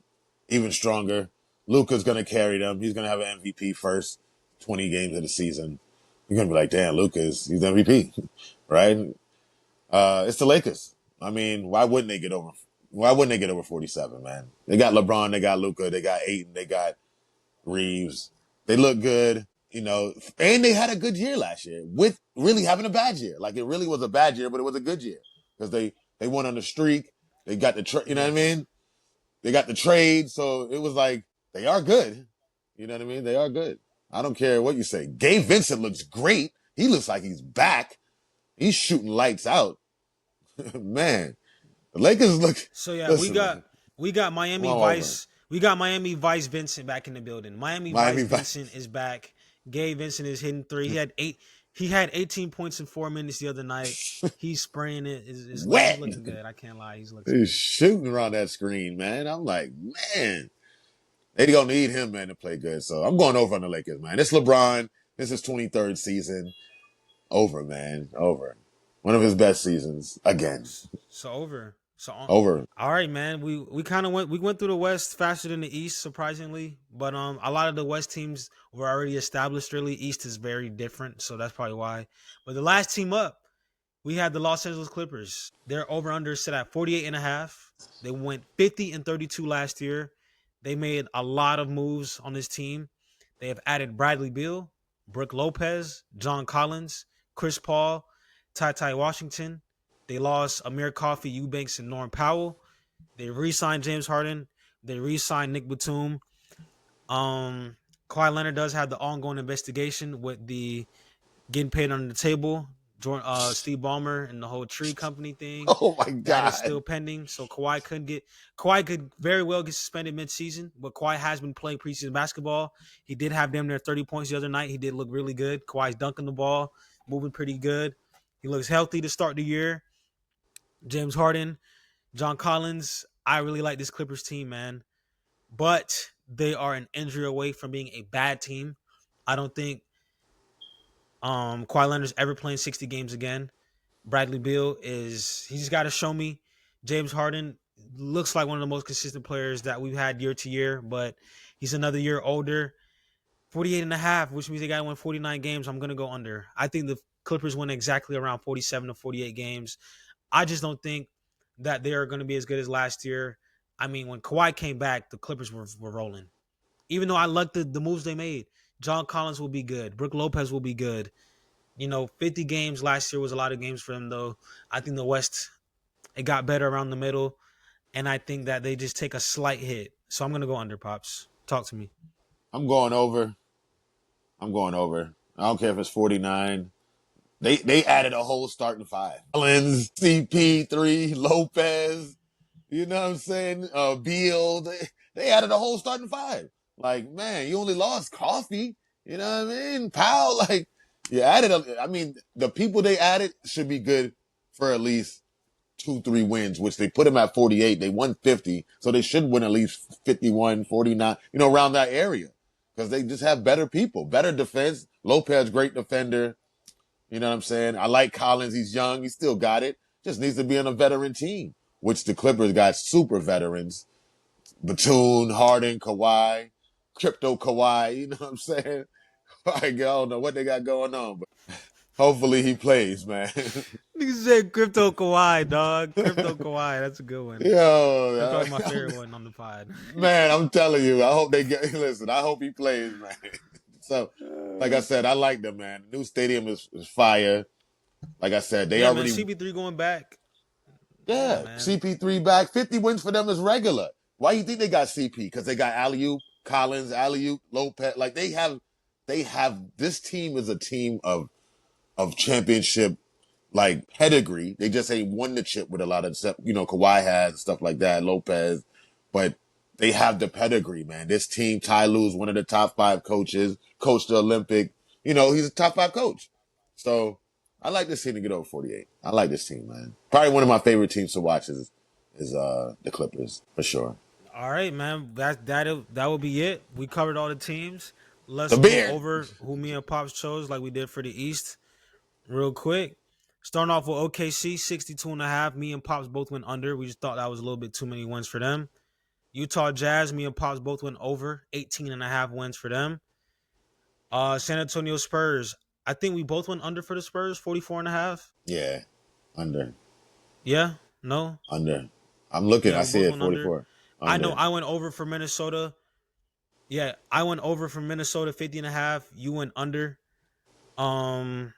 even stronger. Luka's gonna carry them. He's gonna have an MVP first 20 games of the season. You're gonna be like, damn, he's MVP, right? It's the Lakers. I mean, why wouldn't they get over? Why wouldn't they get over 47, man? They got LeBron, they got Luka, they got Ayton, they got Reeves. They look good, and they had a good year last year with really having a bad year. Like, it really was a bad year, but it was a good year because they went on the streak. They got the, you know what I Yes. mean? They got the trade. So it was like, they are good. You know what I mean? They are good. I don't care what you say. Gabe Vincent looks great. He looks like he's back. He's shooting lights out. Man, the Lakers look, So yeah, we listen, got man, we got come Miami on over. Vice. We got Miami Vice Vincent back in the building. Miami Vice Miami Vincent Vice. is back. Gabe Vincent is hitting three. He had 18 points in 4 minutes the other night. He's spraying it. He's Wet. looking good. I can't lie. He's looking He's good. shooting around that screen, man. I'm like, man, they gonna need him, man, to play good. So I'm going over on the Lakers, man. It's LeBron. This is 23rd season. Over, man. Over. One of his best seasons again. So over. So on. Over. All right, man. We kind of went through the West faster than the East, surprisingly. But a lot of the West teams were already established. Really, East is very different, so that's probably why. But the last team up, we had the Los Angeles Clippers. Their over under set at 48 and a half. They went 50 and 32 last year. They made a lot of moves on this team. They have added Bradley Beal, Brooke Lopez, John Collins, Chris Paul, Ty Washington. They lost Amir Coffey, Eubanks, and Norm Powell. They re-signed James Harden. They re-signed Nick Batum. Kawhi Leonard does have the ongoing investigation with the getting paid under the table. Steve Ballmer and the whole tree company thing Oh my that is God. still pending. So Kawhi could very well get suspended mid-season, but Kawhi has been playing preseason basketball. He did have damn near 30 points the other night. He did look really good. Kawhi's dunking the ball, moving pretty good. He looks healthy to start the year. James Harden, John Collins. I really like this Clippers team, man. But they are an injury away from being a bad team. I don't think Kawhi Leonard's ever playing 60 games again. Bradley Beal he's got to show me. James Harden looks like one of the most consistent players that we've had year to year, but he's another year older. 48 and a half, which means they got to win 49 games. I'm going to go under. I think the Clippers win exactly around 47 to 48 games. I just don't think that they are going to be as good as last year. I mean, when Kawhi came back, the Clippers were rolling. Even though I like the moves they made, John Collins will be good. Brook Lopez will be good. 50 games last year was a lot of games for them, though. I think the West, it got better around the middle, and I think that they just take a slight hit. So I'm going to go under, Pops. Talk to me. I'm going over. I'm going over. I don't care if it's 49. They added a whole starting five. Collins, CP3, Lopez, you know what I'm saying? Beal. They added a whole starting five. Like, man, you only lost Coffee. You know what I mean? Powell, like, you added the people they added should be good for at least 2-3 wins, which they put them at 48. They won 50. So they should win at least 51, 49, around that area. Because they just have better people, better defense. Lopez, great defender. You know what I'm saying? I like Collins. He's young. He still got it. Just needs to be on a veteran team, which the Clippers got super veterans. Batum, Harden, Kawhi, Crypto Kawhi. You know what I'm saying? I don't know what they got going on, but hopefully he plays, man. Niggas said Crypto Kawhi, dog. Crypto Kawhi. That's a good one. That's Yo, probably my favorite one on the pod. man, I'm telling you, I hope they get. Listen, I hope he plays, man. So, like I said, I like them, man. The new stadium is fire. Like I said, they Yeah, man. already, CP3 going back. Yeah, yeah, man. CP3 back. 50 wins for them is regular. Why you think they got CP? Because they got Alley-oop, Collins, Alley-oop, Lopez. Like they have. This team is a team of championship like pedigree. They just ain't won the chip with a lot of stuff. Kawhi has stuff like that, Lopez, but they have the pedigree, man. This team, Ty Lue's one of the top 5 coaches, coached the Olympic. He's a top 5 coach. So I like this team to get over 48. I like this team, man. Probably one of my favorite teams to watch is the Clippers for sure. All right, man. That will be it. We covered all the teams. The Let's go beard. over who me and Pops chose like we did for the East real quick. Starting off with OKC, 62.5. Me and Pops both went under. We just thought that was a little bit too many wins for them. Utah Jazz, me and Pops both went over. 18.5 wins for them. San Antonio Spurs. I think we both went under for the Spurs, 44.5. Yeah, under. Yeah? No? Under. I'm looking. Yeah, I we see both it. went under. 44. I know Under. I went over for Minnesota. Yeah, I went over for Minnesota 50.5. You went under. Um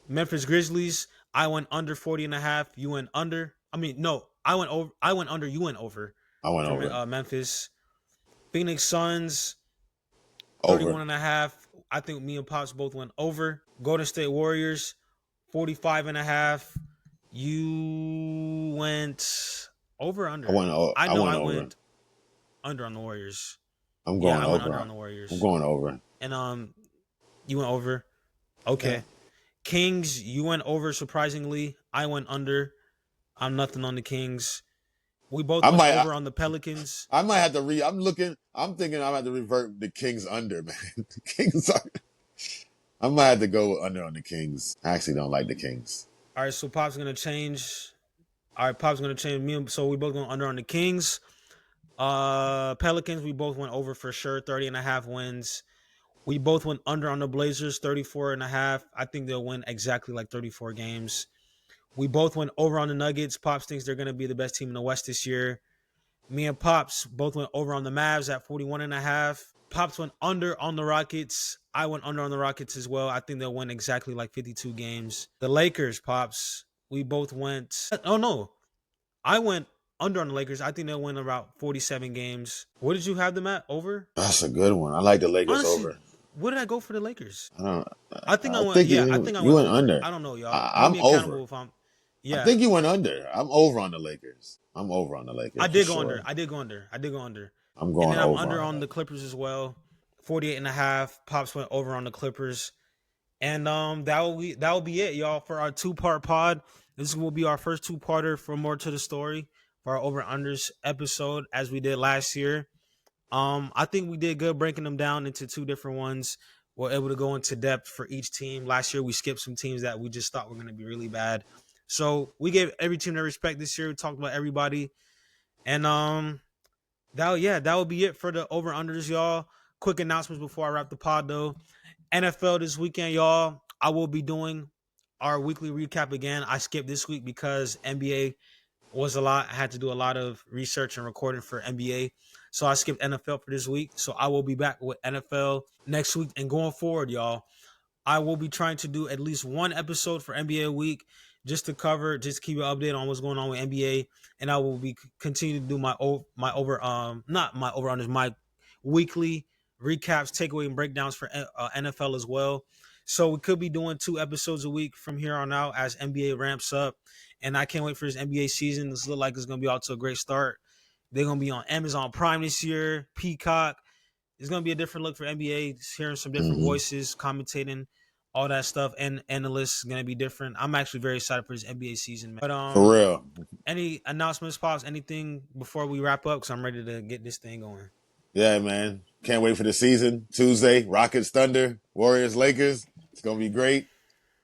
Memphis Grizzlies, I went under 40.5. You went under. I mean, no, I went over. I went under. You went over I went for over. Memphis. Phoenix Suns, Over. 31.5. I think me and Pops both went over. Golden State Warriors, 45.5. You went over or under? I I know went I over. went under on the Warriors. I'm Yeah, going I went under over. on the I'm Warriors. going over. And you went over. Yeah. Okay. Kings, you went over surprisingly. I went under. I'm nothing on the Kings. We both I went might. over on the Pelicans. I might have to I'm looking. I'm thinking I might have to revert the Kings under, man. The Kings. I might have to go under on the Kings. I actually don't like the Kings. All right, so Pop's gonna change. All right, Pop's gonna change me. So we both going under on the Kings. Pelicans, we both went over for sure. 30.5 wins. We both went under on the Blazers, 34.5. I think they'll win exactly like 34 games. We both went over on the Nuggets. Pops thinks they're going to be the best team in the West this year. Me and Pops both went over on the Mavs at 41.5. Pops went under on the Rockets. I went under on the Rockets as well. I think they'll win exactly like 52 games. The Lakers, Pops, we both went. Oh, no. I went under on the Lakers. I think they'll win about 47 games. What did you have them at? Over? That's a good one. I like the Lakers Honestly, over. what did I go for the Lakers? I don't. I think I I went. think Yeah, I think I you went went over. under. I don't know, y'all. Hold I'm me over. accountable if I'm. I Yeah, think you went under. I'm over on the Lakers. I'm over on the I Lakers for did go under. sure. I did go under. I did go under. I'm And going then I'm over under on the on the Lakers. Clippers as well. 48.5. Pops went over on the Clippers. And that will be it, y'all, for our 2-part pod. This will be our first 2-parter for More to the Story for our over unders episode as we did last year. I think we did good breaking them down into 2 different ones. We're able to go into depth for each team. Last year we skipped some teams that we just thought were going to be really bad. So we gave every team their respect this year. We talked about everybody. And that would be it for the over unders, y'all. Quick announcements before I wrap the pod though. NFL this weekend, y'all. I will be doing our weekly recap again. I skipped this week because NBA was a lot. I had to do a lot of research and recording for NBA. So I skipped NFL for this week. So I will be back with NFL next week and going forward, y'all. I will be trying to do at least one episode for NBA a week just to cover, just keep you updated on what's going on with NBA. And I will be continue to do my over not my over unders, my weekly recaps, takeaway, and breakdowns for NFL as well. So we could be doing 2 episodes a week from here on out as NBA ramps up. And I can't wait for this NBA season. This looks like it's gonna be out to a great start. They're gonna be on Amazon Prime this year, Peacock. It's gonna be a different look for NBA. Just hearing some different Mm-hmm. voices commentating, all that stuff, and analysts is gonna be different. I'm actually very excited for this NBA season, man. But For real. any announcements, pops? Anything before we wrap up? Because I'm ready to get this thing going. Yeah, man. Can't wait for the season. Tuesday, Rockets, Thunder, Warriors, Lakers. It's gonna be great.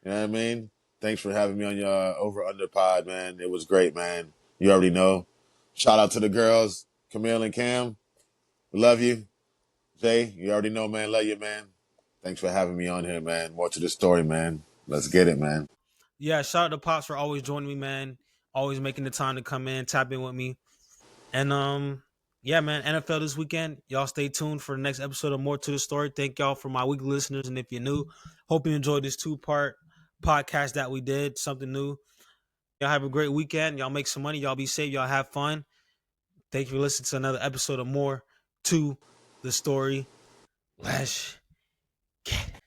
You know what I mean? Thanks for having me on your over under pod, man. It was great, man. You already know. Shout out to the girls, Camille and Cam. We love you. Jay, you already know, man. Love you, man. Thanks for having me on here, man. More to the story, man. Let's get it, man. Yeah, shout out to pops for always joining me, man. Always making the time to come in, tap in with me, and yeah, man. NFL this weekend. Y'all stay tuned for the next episode of More to the Story. Thank y'all for my weekly listeners, and if you're new, hope you enjoyed this 2-part podcast that we did. Something new. Y'all have a great weekend. Y'all make some money. Y'all be safe. Y'all have fun. Thank you for listening to another episode of More to the Story. Let's get